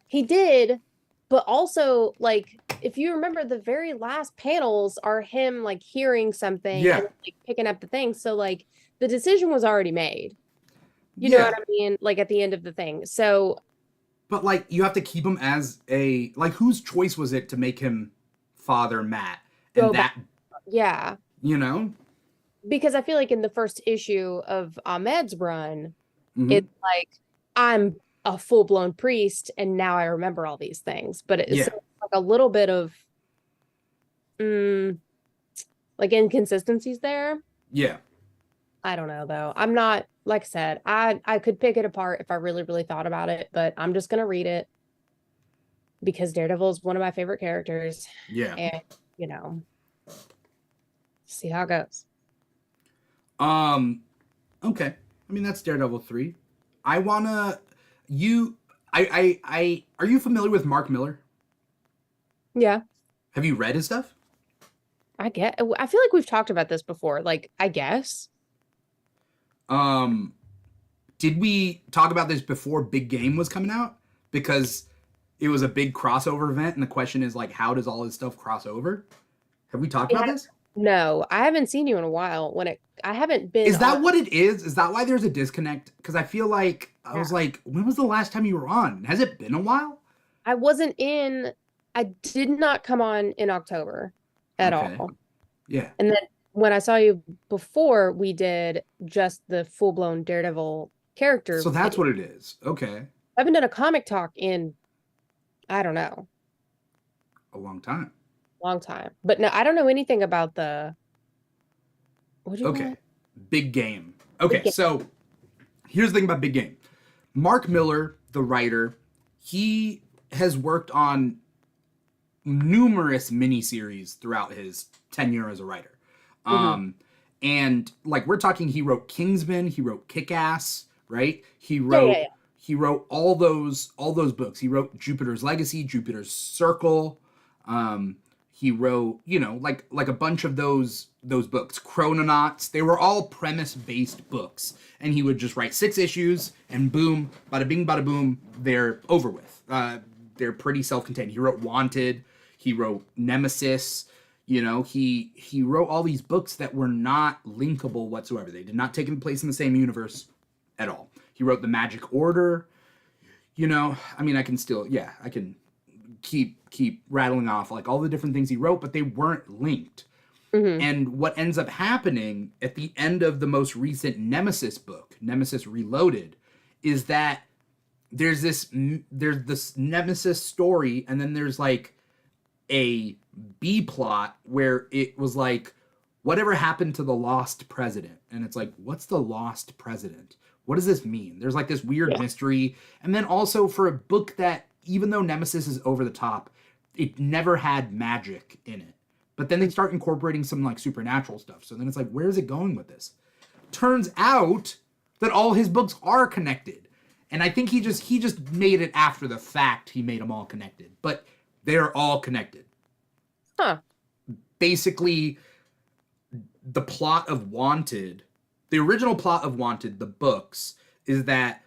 He did, but also like if you remember the very last panels are him like hearing something Yeah. and like picking up the thing. So like the decision was already made. You know what Yeah. I mean? Like at the end of the thing. So But like you have to keep him as a like whose choice was it to make him Father Matt? And go back. that, Yeah. you know? Because I feel like in the first issue of Ahmed's run, Hmm. it's like I'm a full-blown priest and now I remember all these things. But it's Yeah. so like a little bit of mm, like inconsistencies there. Yeah. I don't know though. I'm not like I said, I could pick it apart if I really, really thought about it, but I'm just gonna read it because Daredevil is one of my favorite characters. Yeah. And, you know, see how it goes. Um okay. I mean that's Daredevil 3. I wanna you I are you familiar with Mark Miller? Yeah, Have you read his stuff? I feel like we've talked about this before. Like, I guess. Um did we talk about this before Big Game was coming out? Because it was a big crossover event, and the question is like, how does all this stuff cross over? Have we talked about Yeah. this? No, I haven't seen you in a while. I haven't been Is on. that what it is? Is that why there's a disconnect? Because I feel like I Yeah. was like, when was the last time you were on? Has it been a while? I wasn't in, I did not come on in October at Okay. all. Yeah. And then when I saw you before, we did just the full-blown Daredevil character So that's video. what it is. Okay. I haven't done a comic talk in, I don't know, A long time. long time. But no, I don't know anything about the, what do you call Okay. it? Big Game. Big Okay. game. So here's the thing about Big Game. Mark Miller, the writer, he has worked on numerous miniseries throughout his tenure as a writer. Hmm. Um, and like we're talking, he wrote Kingsman, he wrote Kick Ass, right? Yeah, yeah, yeah. He wrote all those books. He wrote Jupiter's Legacy, Jupiter's Circle. He wrote, like a bunch of those books. Chrononauts. They were all premise based books, and he would just write 6 issues, and boom, bada bing, bada boom, they're over with. They're pretty self contained. He wrote Wanted. He wrote Nemesis. He wrote all these books that were not linkable whatsoever. They did not take place in the same universe at all. He wrote The Magic Order. I mean, I can keep rattling off like all the different things he wrote, but they weren't linked. Hmm. And what ends up happening at the end of the most recent Nemesis book, Nemesis Reloaded, is that there's this Nemesis story, and then there's like a B plot where it was like, whatever happened to the lost president? And it's like, what's the lost president? What does this mean? There's like this weird Yeah. mystery. And then also for a book that, even though Nemesis is over the top, it never had magic in it. But then they start incorporating some like supernatural stuff. So then it's like, where is it going with this? Turns out that all his books are connected. And I think he just made it after the fact. He made them all connected. But they're all connected. Huh. Basically, the plot of Wanted, the original plot of Wanted, the books, is that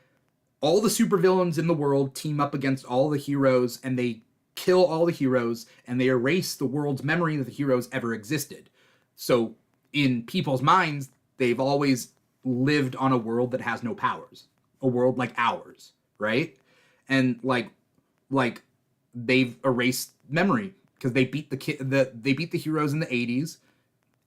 all the supervillains in the world team up against all the heroes, and they kill all the heroes, and they erase the world's memory that the heroes ever existed. So in people's minds, they've always lived on a world that has no powers, a world like ours, right? And like they've erased memory because they beat they beat the heroes in the 80s,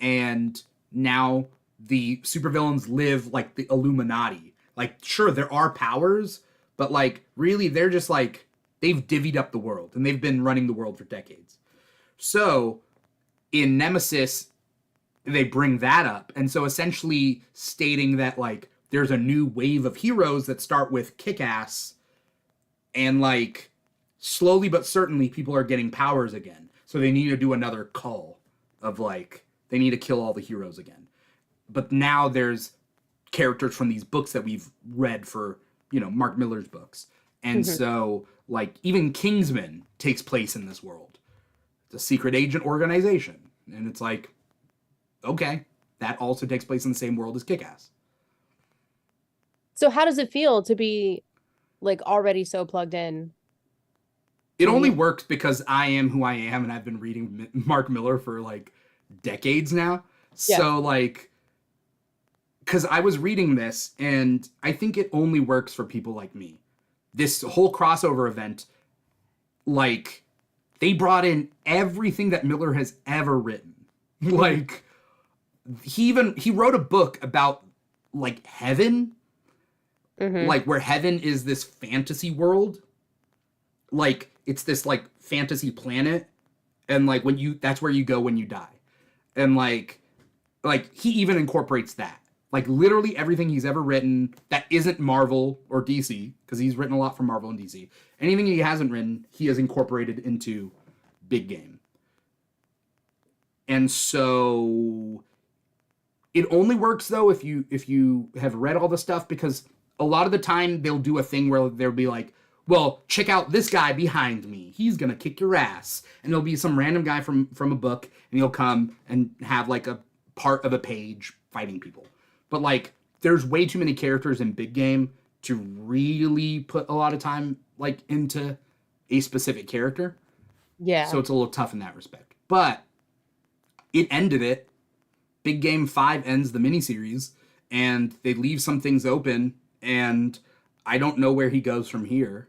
and now the supervillains live like the Illuminati. Like, sure, there are powers, but like, really, they're just like, they've divvied up the world, and they've been running the world for decades. So, in Nemesis, they bring that up, and so essentially stating that like, there's a new wave of heroes that start with Kick-Ass, and like, slowly but certainly, people are getting powers again. So they need to do another cull of like, they need to kill all the heroes again. But now there's characters from these books that we've read for, Mark Miller's books. And Hmm. so, like, even Kingsman takes place in this world. It's a secret agent organization. And it's like, okay, that also takes place in the same world as Kick-Ass. So how does it feel to be like already so plugged in It to only you? works because I am who I am, and I've been reading Mark Miller for like decades now. Yeah. So, like, because I was reading this, and I think it only works for people like me. This whole crossover event, like, they brought in everything that Miller has ever written. Like, he wrote a book about, like, heaven, like, where heaven is this fantasy world. Like, it's this, like, fantasy planet, and, like, that's where you go when you die. And, like, he even incorporates that. Like, literally everything he's ever written that isn't Marvel or DC, because he's written a lot for Marvel and DC. Anything he hasn't written, he has incorporated into Big Game. And so it only works, though, if you have read all the stuff, because a lot of the time they'll do a thing where they'll be like, well, check out this guy behind me. He's going to kick your ass. And there'll be some random guy from a book, and he'll come and have, like, a part of a page fighting people. But, like, there's way too many characters in Big Game to really put a lot of time, like, into a specific character. Yeah. So it's a little tough in that respect. But it ended it. Big Game 5 ends the miniseries, and they leave some things open, and I don't know where he goes from here.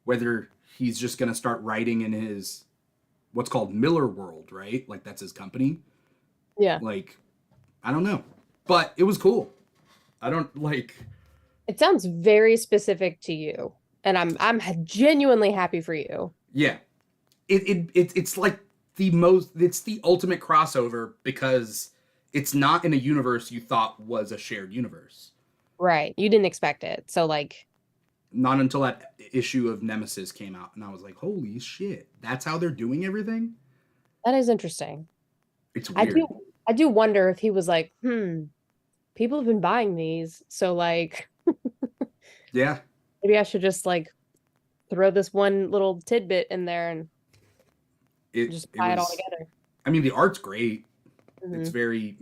Whether he's just going to start writing in his, what's called Miller World, right? Like, that's his company. Yeah. Like, I don't know. But it was cool. I don't, like... It sounds very specific to you, and I'm genuinely happy for you. Yeah. It's like it's the ultimate crossover, because it's not in a universe you thought was a shared universe. Right. You didn't expect it. So, like... Not until that issue of Nemesis came out, and I was like, holy shit, that's how they're doing everything? That is interesting. It's weird. I do wonder if he was like, people have been buying these, so, like... Yeah. Maybe I should just, like, throw this one little tidbit in there and just tie it all together. I mean, the art's great. It's very,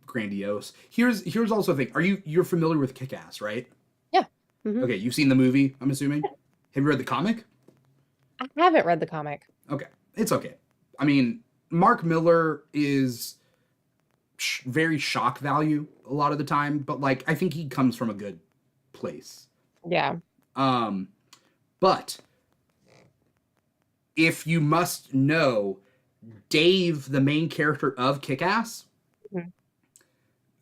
grandiose. Here's also a thing. You're familiar with Kick-Ass, right? Yeah. Okay, you've seen the movie, I'm assuming? Yeah. Have you read the comic? I haven't read the comic. Okay. It's okay. I mean, Mark Miller is very shock value a lot of the time, but, like, I think he comes from a good place. Yeah. But if you must know, Dave, the main character of Kick-Ass,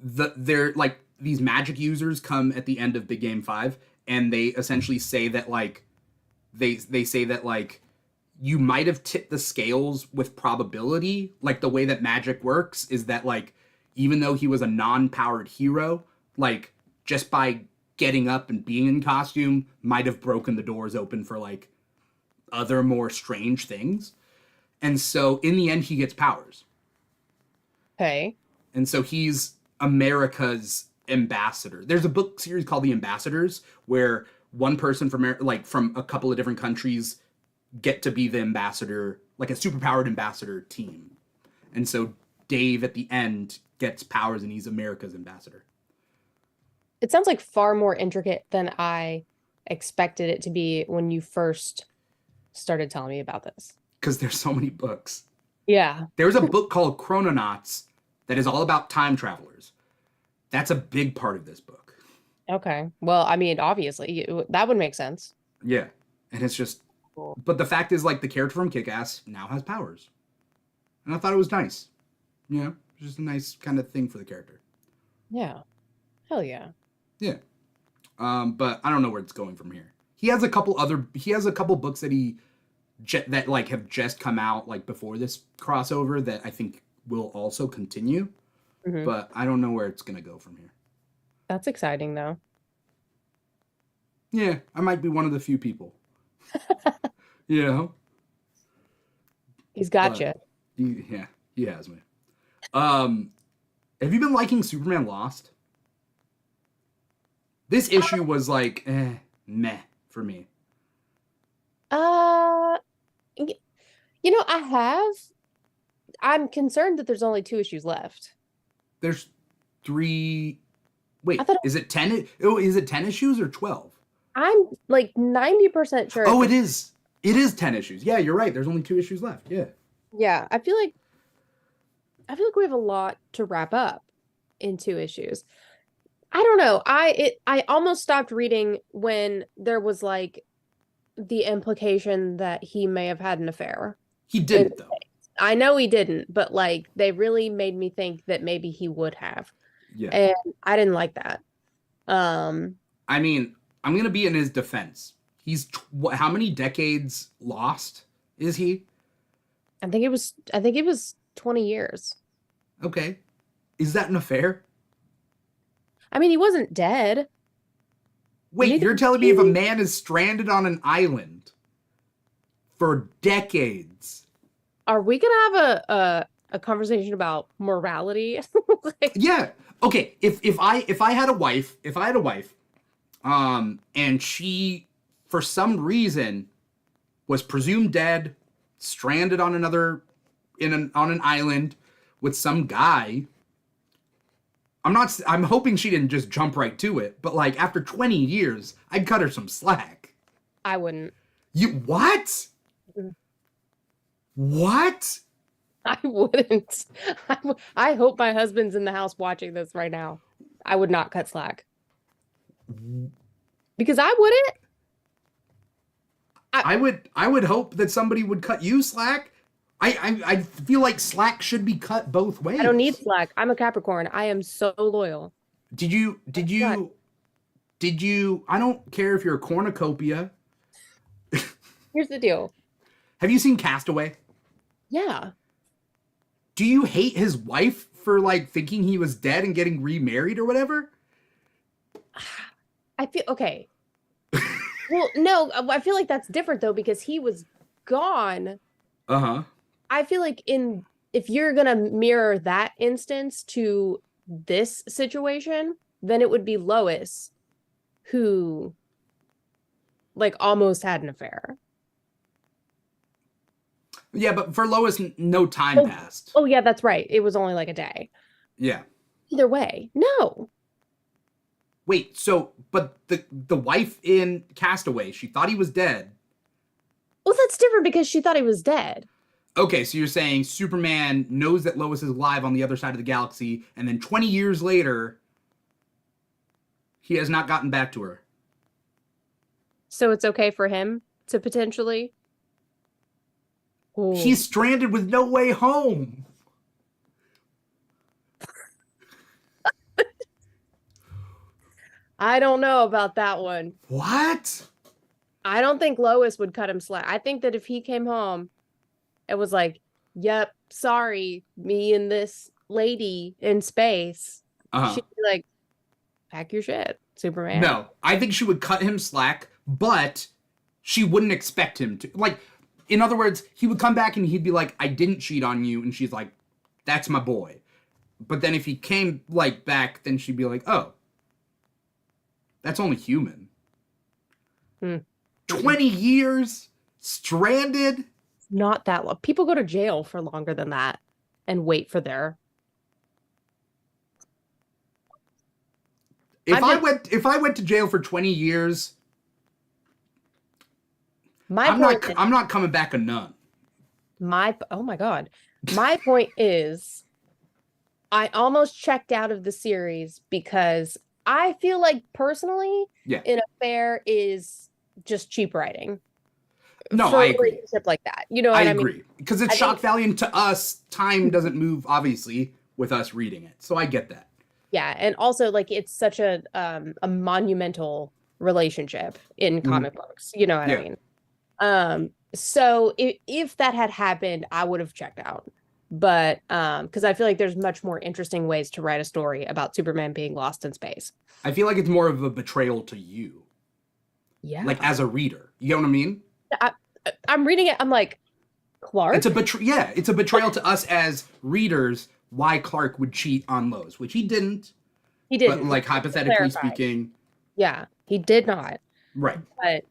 they're, like, these magic users come at the end of Big Game 5, and they essentially say that, like, they say that, like, you might have tipped the scales with probability. Like, the way that magic works is that, like, even though he was a non-powered hero, like, just by getting up and being in costume might have broken the doors open for, like, other more strange things. And so in the end, he gets powers. Okay. And so he's America's ambassador. There's a book series called The Ambassadors, where one person from a couple of different countries get to be the ambassador, like a superpowered ambassador team. And so Dave at the end gets powers, and he's America's ambassador. It sounds like far more intricate than I expected it to be when you first started telling me about this. Because there's so many books. Yeah. There's a book called Chrononauts that is all about time travelers. That's a big part of this book. Okay. Well, I mean, obviously, that would make sense. Yeah. And it's just... Cool. But the fact is, like, the character from Kick-Ass now has powers. And I thought it was nice. You know? Just a nice kind of thing for the character. Yeah. Hell yeah. Yeah. But I don't know where it's going from here. He has a couple books that that, like, have just come out, like, before this crossover that I think will also continue. But I don't know where it's going to go from here. That's exciting, though. Yeah, I might be one of the few people. You know? He's got you. Yeah, he has me. Have you been liking Superman Lost? This issue was like, meh for me. I have. I'm concerned that there's only 2 issues left. There's 3. Wait, is it 10? Oh, is it 10 issues or 12? I'm like 90% sure. Oh, it is. It is 10 issues. Yeah, you're right. There's only 2 issues left. Yeah. Yeah, I feel like we have a lot to wrap up in 2 issues. I don't know. I almost stopped reading when there was like the implication that he may have had an affair. He didn't though. I know he didn't, but like they really made me think that maybe he would have. Yeah. And I didn't like that. Um, I mean, I'm gonna be in his defense. He's how many decades lost is he? I think it was 20 years. Okay, is that an affair? I mean, he wasn't dead. Wait, Neither you're was telling me if a he. man is stranded on an island for decades? Are we gonna have a conversation about morality? Like, Yeah. Okay. If I had a wife, and she for some reason was presumed dead, stranded on on an island with some guy. I'm hoping she didn't just jump right to it, but like after 20 years, I'd cut her some slack. I wouldn't. You what? Mm. What? I wouldn't. I hope my husband's in the house watching this right now. I would not cut slack because I wouldn't. I would hope that somebody would cut you slack. I feel like slack should be cut both ways. I don't need slack. I'm a Capricorn. I am so loyal. Did you I don't care if you're a cornucopia. Here's the deal. Have you seen Castaway? Yeah. Do you hate his wife for like thinking he was dead and getting remarried or whatever? I feel okay. Well, no, I feel like that's different though because he was gone. Uh-huh. I feel like if you're gonna mirror that instance to this situation, then it would be Lois who like almost had an affair. Yeah, but for Lois, no time passed. Oh yeah, that's right. It was only like a day. Yeah. Either way, no. Wait, so but the wife in Castaway, she thought he was dead. Well, that's different because she thought he was dead. Okay, so you're saying Superman knows that Lois is alive on the other side of the galaxy, and then 20 years later, he has not gotten back to her. So it's okay for him to potentially. Ooh. He's stranded with no way home. I don't know about that one. What? I don't think Lois would cut him slack. I think that if he came home, it was like, yep, sorry, me and this lady in space. Uh-huh. She'd be like, pack your shit, Superman. No, I think she would cut him slack, but she wouldn't expect him to. Like, in other words, he would come back and he'd be like, I didn't cheat on you. And she's like, that's my boy. But then if he came, like, back, then she'd be like, oh, that's only human. 20 years? Stranded? Not that long. People go to jail for longer than that and wait for their. If I went to jail for 20 years, I'm not coming back a nun. Oh my God. My point is I almost checked out of the series because I feel like personally an affair is just cheap writing. No, for I a agree. Relationship like that. You know what I mean? agree. Because it's shock value, and to us, time doesn't move, obviously, with us reading it. So I get that. Yeah, and also like it's such a monumental relationship in comic books. You know what I mean? So if that had happened, I would have checked out. But because I feel like there's much more interesting ways to write a story about Superman being lost in space. I feel like it's more of a betrayal to you. Yeah. Like as a reader. You know what I mean? I'm reading it. I'm like, Clark? It's a betrayal to us as readers why Clark would cheat on Lois, which he didn't. He didn't. But like hypothetically speaking. Yeah, he did not. Right. But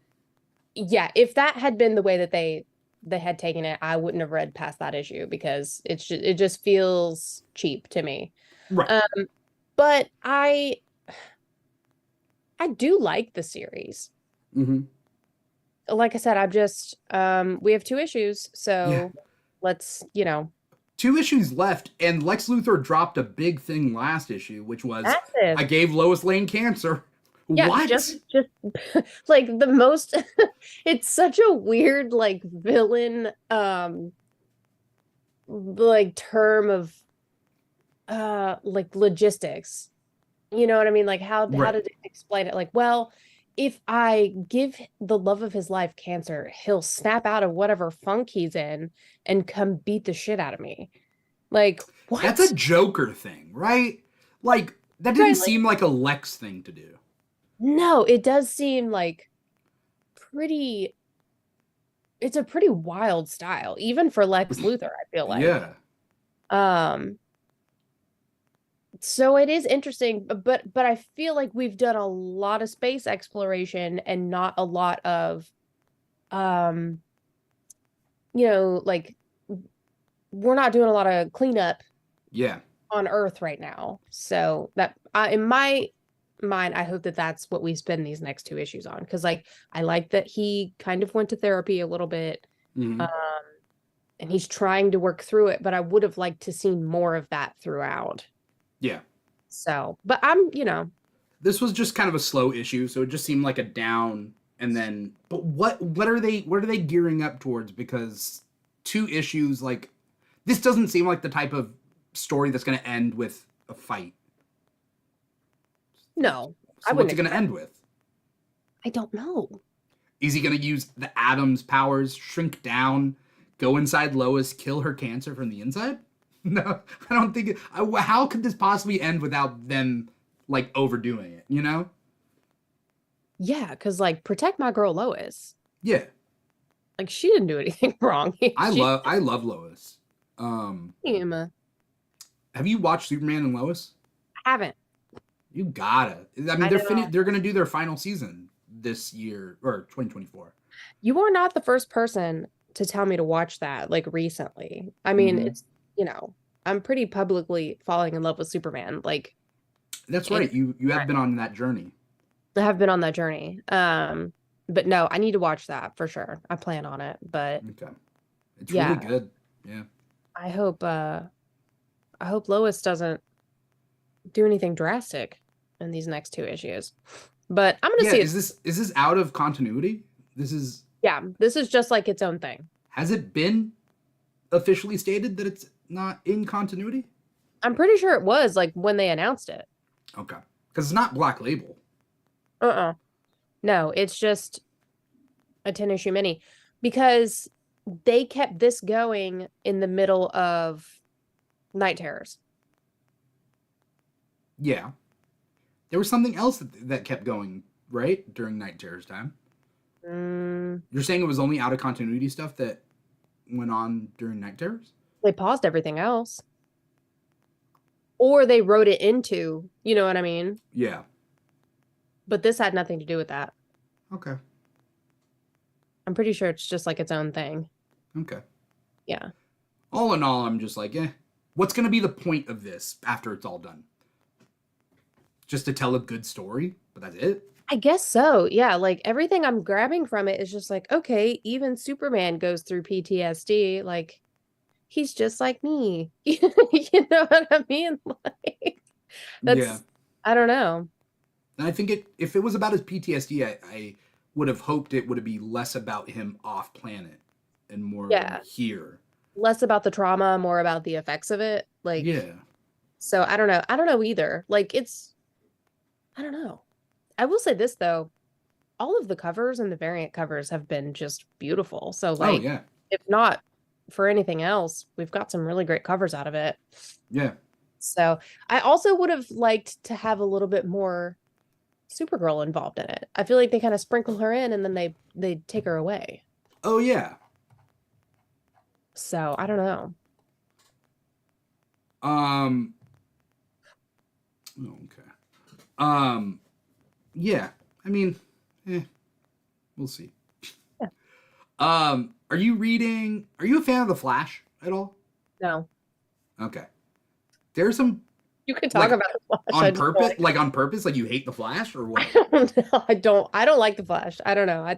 yeah, if that had been the way that they had taken it, I wouldn't have read past that issue because it just feels cheap to me. Right. But I do like the series. Mm-hmm. Like I said, I'm just we have 2 issues, so let's 2 2 issues left, and Lex Luthor dropped a big thing last issue, which was, I Massive. gave Lois Lane cancer. Yeah, What? just like the most it's such a weird like villain like term of like logistics. You know what I mean? Like how Right. did it explain it? Like, well, if I give the love of his life cancer, he'll snap out of whatever funk he's in and come beat the shit out of me. Like, That's what? a Joker thing, right? Like, that didn't Right, like seem like a Lex thing to do. no, it does seem like pretty it's a pretty wild style, even for Lex Luthor, I feel like. Yeah. Um, so it is interesting, but I feel like we've done a lot of space exploration and not a lot of um, like we're not doing a lot of cleanup Yeah. on Earth right now. So that in my mind, I hope that that's what we spend these next 2 issues on because like I like that he kind of went to therapy a little bit. Hmm. Um, and he's trying to work through it, but I would have liked to see more of that throughout. Yeah. So, but I'm, This was just kind of a slow issue, so it just seemed like a down. And then, but what are they gearing up towards? Because 2 issues, like, this doesn't seem like the type of story that's going to end with a fight. no, I So wouldn't what's it going to expect. end with? I don't know. Is he going to use the Atom's powers, shrink down, go inside Lois, kill her cancer from the inside? No, I don't think. How could this possibly end without them like overdoing it? You know? Yeah, because like protect my girl Lois. Yeah, Like she didn't do anything wrong. She I love Lois. I Have you watched Superman and Lois? haven't. You gotta. I mean, I know. they're gonna do their final season this year or 2024. You are not the first person to tell me to watch that like recently. I mean, Mm-hmm. it's, I'm pretty publicly falling in love with Superman. Like, That's and right. You have been on that journey. I have been on that journey. But no, I need to watch that for sure. I plan on it. But Okay, it's really yeah, good. Yeah. I hope I hope Lois doesn't do anything drastic in these next 2 issues. But I'm gonna Yeah. see it. Is this out of continuity? This is Yeah, this is just like its own thing. Has it been officially stated that it's not in continuity? I'm pretty sure it was like when they announced it. Okay, because it's not Black Label. Uh-uh. No, it's just a 10 issue mini because they kept this going in the middle of Night Terrors. Yeah, there was something else that kept going right during Night Terror's time. Mm, You're saying it was only out of continuity stuff that went on during Night Terrors? they paused everything else. Or they wrote it into, you know what I mean? Yeah. But this had nothing to do with that. Okay. I'm pretty sure it's just like its own thing. Okay. Yeah. All in all, I'm just like, what's going to be the point of this after it's all done? Just to tell a good story, but that's it? I guess so. Yeah, like everything I'm grabbing from it is just like, okay, even Superman goes through PTSD. Like he's just like me. You know what I mean? Like Yeah. that's I don't know. And I think if it was about his PTSD, I would have hoped it would be less about him off planet and more of him Yeah. here. Less about the trauma, more about the effects of it. Like Yeah. so I don't know. I don't know either. Like it's I don't know. I will say this though. All of the covers and the variant covers have been just beautiful. So Oh, like yeah. if not for anything else, we've got some really great covers out of it. Yeah. So I also would have liked to have a little bit more Supergirl involved in it. I feel like they kind of sprinkle her in and then they take her away. Oh, yeah. So I don't know. Um, oh, okay. Yeah. I mean, we'll see. Yeah. Are you a fan of The Flash at all? No. Okay. There's some You could talk like about the Flash. on purpose, like you hate The Flash or what? I don't know. I don't like the Flash. I don't know.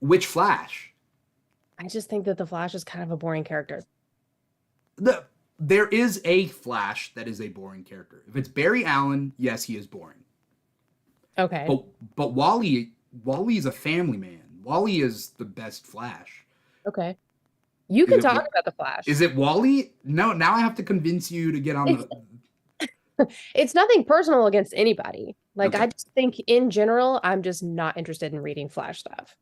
Which Flash? I just think that the Flash is kind of a boring character. The there is a Flash that is a boring character. If it's Barry Allen, yes, he is boring. Okay. But Wally is a family man. Wally is the best Flash. Okay. You Is can it talk about the Flash. is it Wally? No, now I have to convince you to get on It's the. it's nothing personal against anybody. Like I Okay. just think in general, I'm just not interested in reading Flash stuff.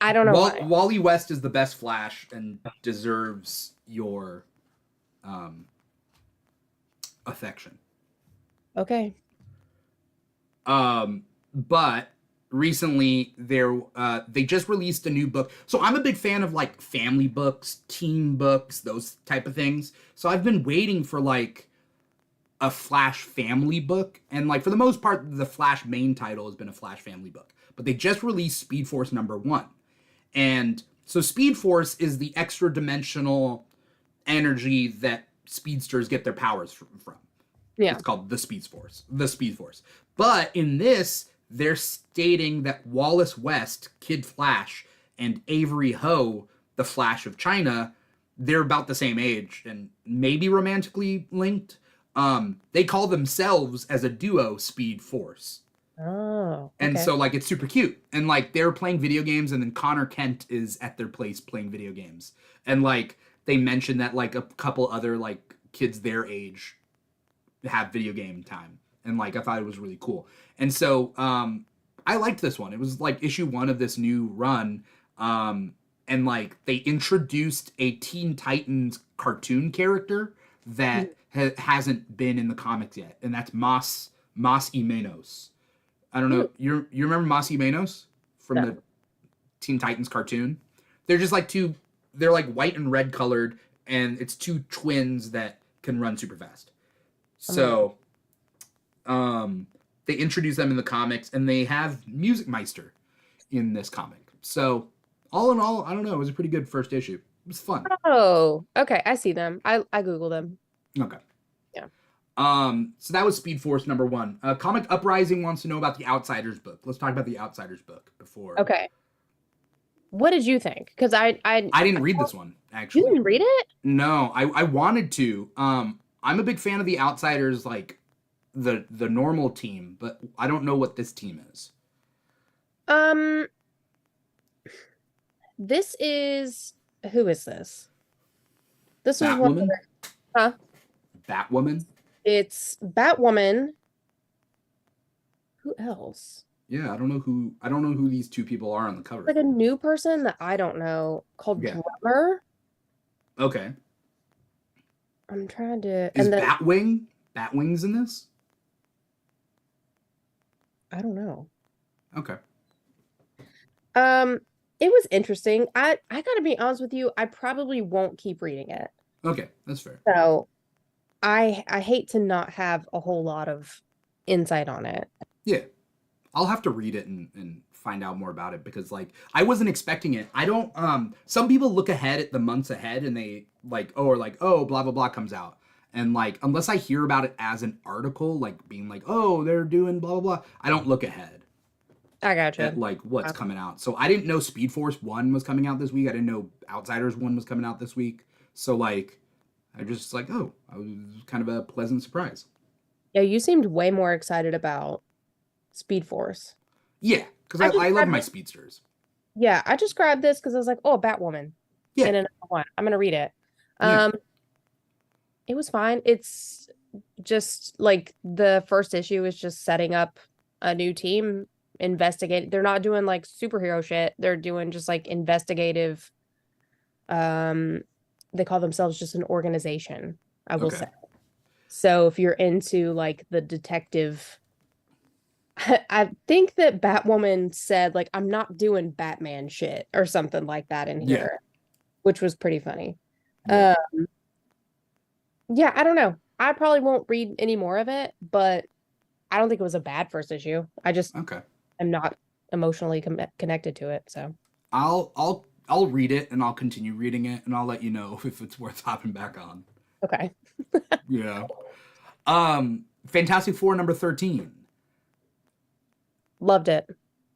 I don't know why. Wally West is the best Flash and deserves your um, affection. Okay. But recently they just released a new book. So I'm a big fan of like family books, teen books, those type of things. So I've been waiting for like a Flash family book, and like for the most part, the Flash main title has been a Flash family book. But they just released Speed Force #1, and so Speed Force is the extra dimensional energy that speedsters get their powers from. Yeah. It's called the Speed Force. The Speed Force. But in this, they're stating that Wallace West, Kid Flash, and Avery Ho, the Flash of China, they're about the same age and maybe romantically linked. They call themselves as a duo Speed Force. Oh, And okay. so like it's super cute. And like they're playing video games, and then Connor Kent is at their place playing video games. And like they mentioned that like a couple other like kids their age have video game time. And like I thought it was really cool. And so I liked this one. It was like issue 1 of this new run. And like they introduced a Teen Titans cartoon character that hasn't been in the comics yet, and that's Mas Imenos. I don't know. You remember Mas Imenos from No. the Teen Titans cartoon? They're just like two. They're like white and red colored, and it's two twins that can run super fast. So, they introduce them in the comics, and they have Music Meister in this comic. So, all in all, I don't know. It was a pretty good first issue. It was fun. Oh, okay. I see them. I Google them. Okay. Yeah. So that was Speed Force #1. Comic Uprising wants to know about the Outsiders book. Let's talk about the Outsiders book before. Okay. What did you think? Because I didn't read this one, you actually. didn't read it? No, I wanted to. I'm a big fan of the Outsiders, like the normal team, but I don't know what this team is. This is who is this? This was one. Batwoman? Huh? Batwoman? It's Batwoman. Who else? Yeah, I don't know who these two people are on the cover. Like a new person that I don't know called Yeah. Drummer. Okay. I'm trying to. Is And then Batwing's in this? I don't know. Okay. It was interesting. I gotta be honest with you. I probably won't keep reading it. Okay, that's fair. So I hate to not have a whole lot of insight on it. Yeah. I'll have to read it and find out more about it, because like I wasn't expecting it. I don't some people look ahead at the months ahead, and they like oh blah blah blah comes out. And like unless I hear about it as an article, like being like, oh, they're doing blah blah blah, I don't look ahead I gotcha. at like what's coming out. So I didn't know Speed Force 1 was coming out this week. I didn't know Outsiders 1 was coming out this week. So like I just like, oh, I was kind of a pleasant surprise. Yeah, you seemed way more excited about Speed Force. Yeah, because I just I love grabbed my it. speedsters. Yeah, I just grabbed this because I was like, oh, Batwoman. Yeah. And another one. I'm gonna read it. Yeah. It was fine. It's just like the first issue is just setting up a new team, investigate. They're not doing like superhero shit. They're doing just like investigative. They call themselves just an organization, I will Okay. say. So if you're into like the detective, I think that Batwoman said like I'm not doing Batman shit or something like that in Yeah. here, which was pretty funny. Yeah. Yeah, I don't know. I probably won't read any more of it, but I don't think it was a bad first issue. I just Okay. am not emotionally connected to it. So I'll read it, and I'll continue reading it, and I'll let you know if it's worth hopping back on. okay. Yeah. Fantastic Four #13. Loved it.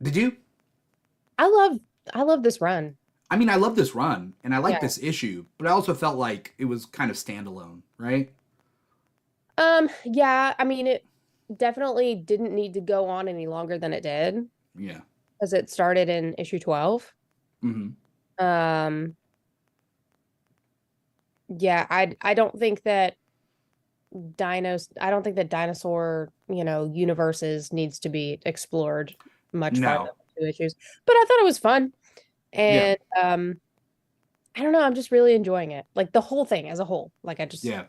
Did you? I love this run. I mean, I love this run and I like Yeah. this issue, but I also felt like it was kind of standalone, right? Yeah, I mean it definitely didn't need to go on any longer than it did Yeah. because it started in issue 12. Hmm. Um, yeah, I don't think that I don't think that dinosaur, universes needs to be explored much farther No. than 2 issues. But I thought it was fun. Yeah. And I don't know, I'm just really enjoying it. Like the whole thing as a whole. Yeah.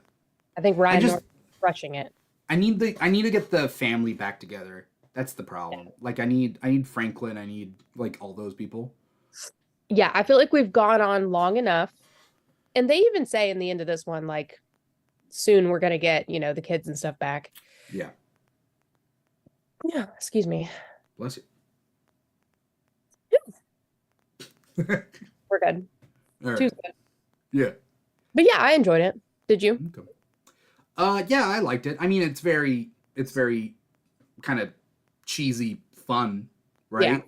I think I Ryan just North is crushing it. I need to get the family back together. That's the Yeah. problem. Like I need Franklin, I need like all those people. Yeah, I feel like we've gone on long enough. And they even say in the end of this one, like, soon we're gonna get, the kids and stuff back. Yeah. Yeah, excuse me. Bless you. We're good. All right. Tuesday. Yeah. But yeah, I enjoyed it. Did you? Okay. Yeah, I liked it. I mean, it's very kind of cheesy fun, Yeah. right?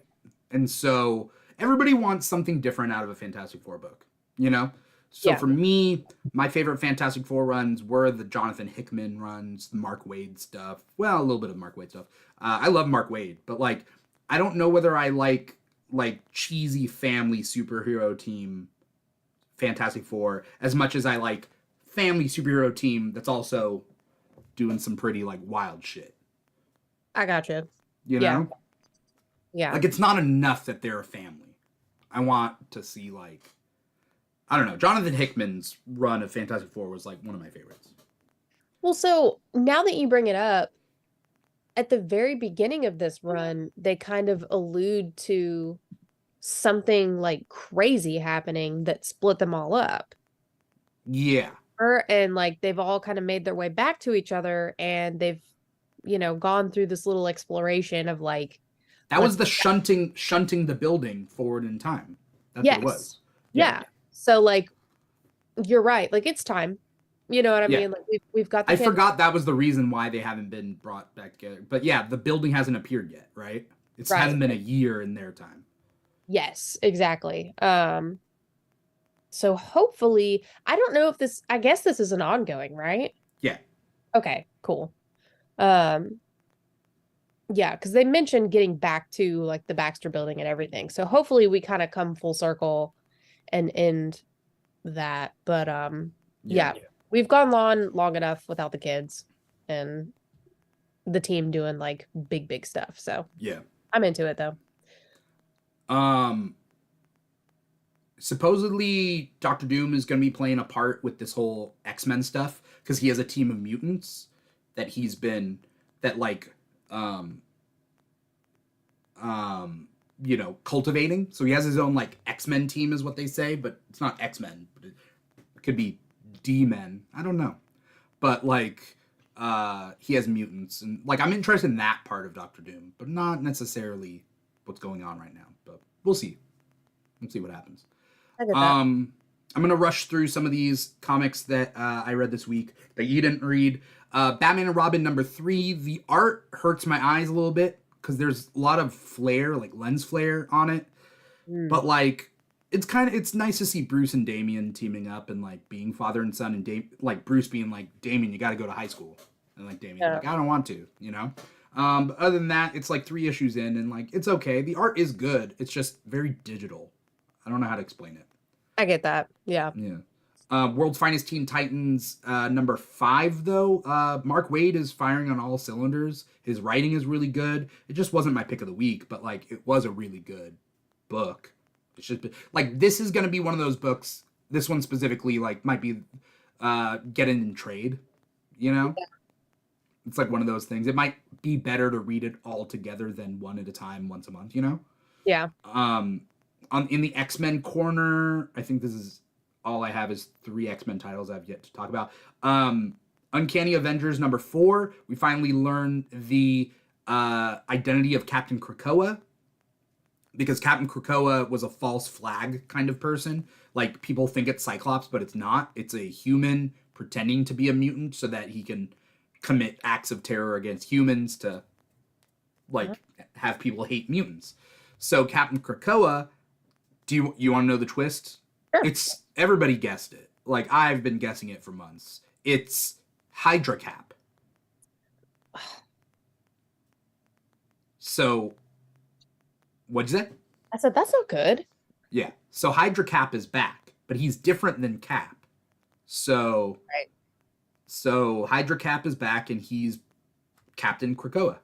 And so everybody wants something different out of a Fantastic Four book, you know? So Yeah. for me, my favorite Fantastic Four runs were the Jonathan Hickman runs, the Mark Waid stuff. Well, a little bit of Mark Waid stuff. I love Mark Waid, but like, I don't know whether I like cheesy family superhero team Fantastic Four as much as I like family superhero team that's also doing some pretty like wild shit. I got you. You Yeah. know? Yeah. Like it's not enough that they're a family. I want to see like I don't know. Jonathan Hickman's run of Fantastic Four was like one of my favorites. Well, so now that you bring it up, at the very beginning of this run, they kind of allude to something like crazy happening that split them all up. Yeah. And like they've all kind of made their way back to each other and they've, gone through this little exploration of like, That was let's the get back. shunting the building forward in time. That's what it Yes. was. Yeah. Yeah. So like you're right. Like it's time. You know what I Yeah. mean? Like we've got the I kids. forgot that was the reason why they haven't been brought back together. But yeah, the building hasn't appeared yet, right? It Right. hasn't been a year in their time. Yes, exactly. So hopefully, I don't know if I guess this is an ongoing, right? Yeah. Okay, cool. Um, yeah, because they mentioned getting back to like the Baxter building and everything. So hopefully we kind of come full circle and end that. But Yeah. yeah, we've gone on long enough without the kids and the team doing like big stuff. So Yeah. I'm into it though. Um Supposedly Doctor Doom is going to be playing a part with this whole X-Men stuff because he has a team of mutants that he's been that like um cultivating. So he has his own like X-Men team is what they say, but it's not X-Men, but it could be D-Men. I don't know. But like he has mutants and like I'm interested in that part of Doctor Doom, but not necessarily what's going on right now. But we'll see. We'll see what happens. I get that. I'm gonna rush through some of these comics that I read this week that you didn't read. Batman and Robin #3. The art hurts my eyes a little bit because there's a lot of flare, like lens flare on it. Mm, But like, it's nice to see Bruce and Damian teaming up and like being father and son, and like Bruce being like, Damian, you got to go to high school, and like Damian yeah, like, I don't want to, you know. But other than that, it's like 3 issues in, and like it's okay. The art is good. It's just very digital. I don't know how to explain it. I get that. Yeah. Yeah. World's Finest Teen Titans #5 though. Mark Waid is firing on all cylinders. His writing is really good. It just wasn't my pick of the week, but like it was a really good book. It's just like this is gonna be one of those books. This one specifically like might be getting in trade. You know, it's like one of those things. It might be better to read it all together than one at a time, once a month. You know. Yeah. In the X-Men corner, I think this is all I have is 3 X-Men titles I've yet to talk about. Uncanny Avengers #4. We finally learn the identity of Captain Krakoa because Captain Krakoa was a false flag kind of person. Like people think it's Cyclops, but it's not. It's a human pretending to be a mutant so that he can commit acts of terror against humans to like have people hate mutants. So Captain Krakoa you want to know the twist? Sure. It's everybody guessed it. Like I've been guessing it for months. It's Hydra Cap. So, what'd you say? I said, that's not good. Yeah. So Hydra Cap is back, but he's different than Cap. So, Right. so Hydra Cap is back, and he's Captain Krakoa,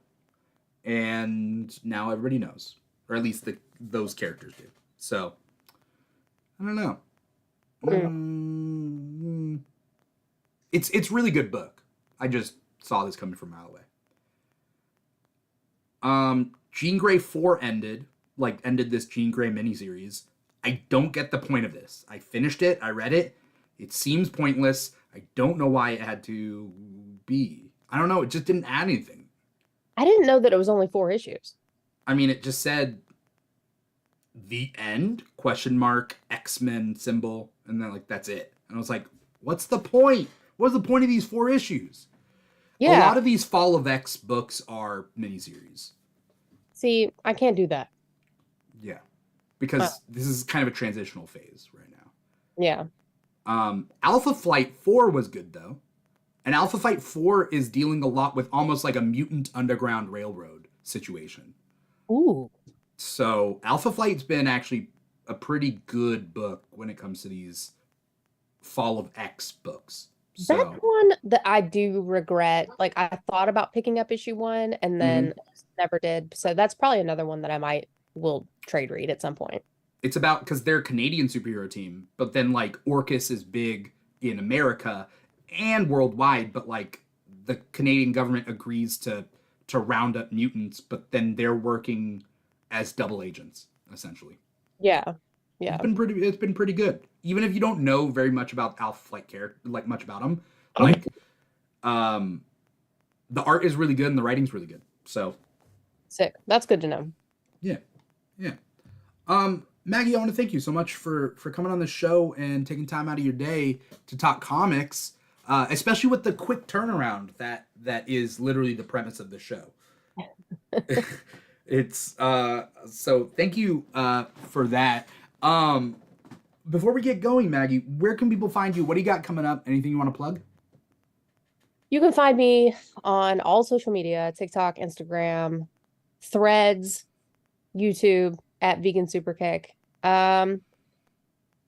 and now everybody knows, or at least those characters do. So, I don't know. It's really good book. I just saw this coming from a mile away. Jean Grey 4 ended this Jean Grey miniseries. I don't get the point of this. I finished it, I read it. It seems pointless. I don't know why it had to be. I don't know, it just didn't add anything. I didn't know that it was only 4 issues. I mean, it just said the end, question mark, X-Men symbol, and then like that's it. And I was like, what's the point? What's the point of these 4 issues? Yeah. A lot of these Fall of X books are miniseries. See, I can't do that. Yeah. Because this is kind of a transitional phase right now. Yeah. Alpha Flight 4 was good though. And Alpha Flight 4 is dealing a lot with almost like a mutant underground railroad situation. Ooh. So Alpha Flight's been actually a pretty good book when it comes to these Fall of X books. So, That's one that I do regret. Like I thought about picking up issue 1 and then never did. So that's probably another one that I will trade read at some point. it's about, because they're a Canadian superhero team, but then like Orcus is big in America and worldwide, but like the Canadian government agrees to round up mutants, but then they're working as double agents essentially. Yeah. Yeah. It's been pretty good. Even if you don't know very much about Alpha Flight character, like much about them, like the art is really good and the writing's really good. So Sick. That's good to know. yeah. Maggie, I want to thank you so much for coming on the show and taking time out of your day to talk comics, especially with the quick turnaround that is literally the premise of the show. It's so thank you for that. Before we get going, Maggie, where can people find you? What do you got coming up? Anything you want to plug? You can find me on all social media, TikTok, Instagram, Threads, YouTube at Vegan Superkick.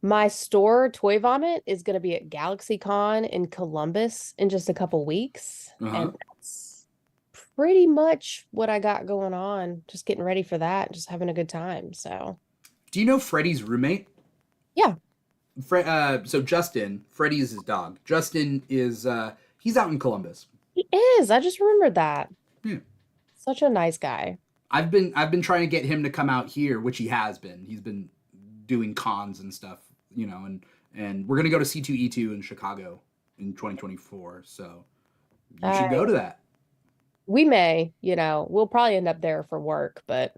My store, Toy Vomit, is going to be at GalaxyCon in Columbus in just a couple weeks. And that's pretty much what I got going on. Just getting ready for that, just having a good time. So, do you know Freddie's roommate? Yeah. So Justin, Freddie is his dog. Justin is he's out in Columbus. He is. I just remembered that. Yeah. Such a nice guy. I've been trying to get him to come out here, which he has been. He's been doing cons and stuff, you know, and we're gonna go to C2E2 in Chicago in 2024. So you should go to that. We may, we'll probably end up there for work, but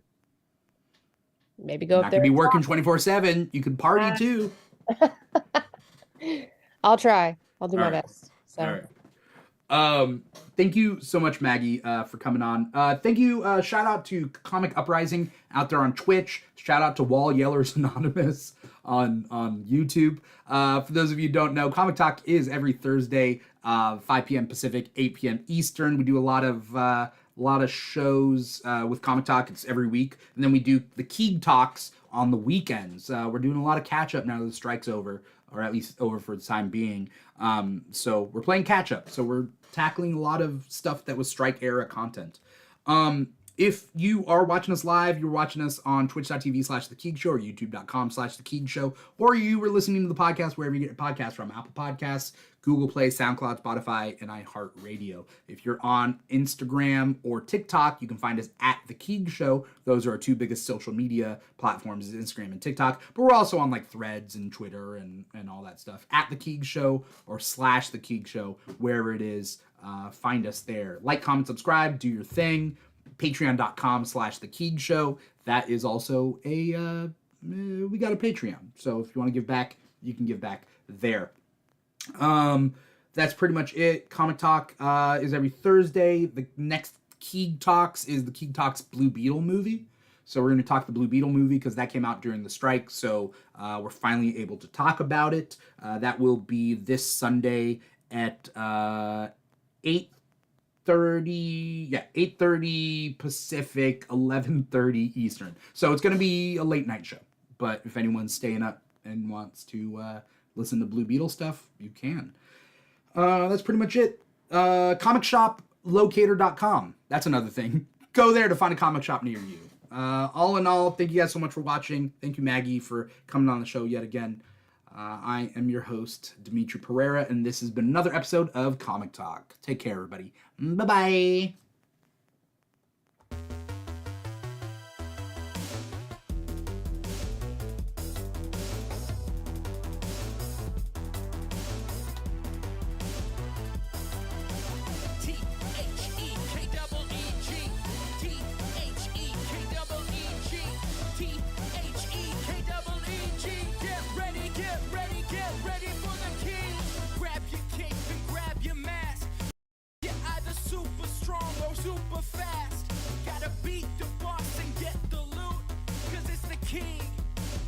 maybe go up there. Not gonna be working 24/7. You can party too. I'll try. I'll do my best. So. All right. Thank you so much, Maggie, for coming on. Thank you. Shout out to Comic Uprising out there on Twitch. Shout out to Wall Yellers Anonymous on YouTube. For those of you who don't know, Comic Talk is every Thursday, 5 p.m. Pacific, 8 p.m. Eastern. We do a lot of shows with Comic Talk. It's every week, and then we do the Keeg Talks on the weekends. We're doing a lot of catch up now that the strike's over, or at least over for the time being. So we're playing catch up. So we're tackling a lot of stuff that was strike era content. If you are watching us live, you're watching us on twitch.tv/The Keeg Show or youtube.com/The Keeg Show, or you were listening to the podcast wherever you get your podcasts from, Apple Podcasts, Google Play, SoundCloud, Spotify, and iHeartRadio. If you're on Instagram or TikTok, you can find us at The Keeg Show. Those are our 2 biggest social media platforms, is Instagram and TikTok. But we're also on like Threads and Twitter and all that stuff. At The Keeg Show or /The Keeg Show, wherever it is, find us there. Like, comment, subscribe, do your thing. Patreon.com/The Keeg Show. That is also we got a Patreon. So if you want to give back, you can give back there. That's pretty much it. Comic Talk is every Thursday. The next Keeg Talks is the Keeg Talks Blue Beetle movie. So we're going to talk the Blue Beetle movie because that came out during the strike. So we're finally able to talk about it. That will be this Sunday at 8:30 Pacific, 11:30 Eastern. So it's going to be a late night show. But if anyone's staying up and wants to listen to Blue Beetle stuff, you can. That's pretty much it. Comicshoplocator.com. That's another thing. Go there to find a comic shop near you. All in all, thank you guys so much for watching. Thank you, Maggie, for coming on the show yet again. I am your host, Dimithri Perera, and this has been another episode of Comic Talk. Take care, everybody. Bye-bye. Super fast, gotta beat the boss and get the loot, cause it's the king,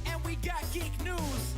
and we got geek news.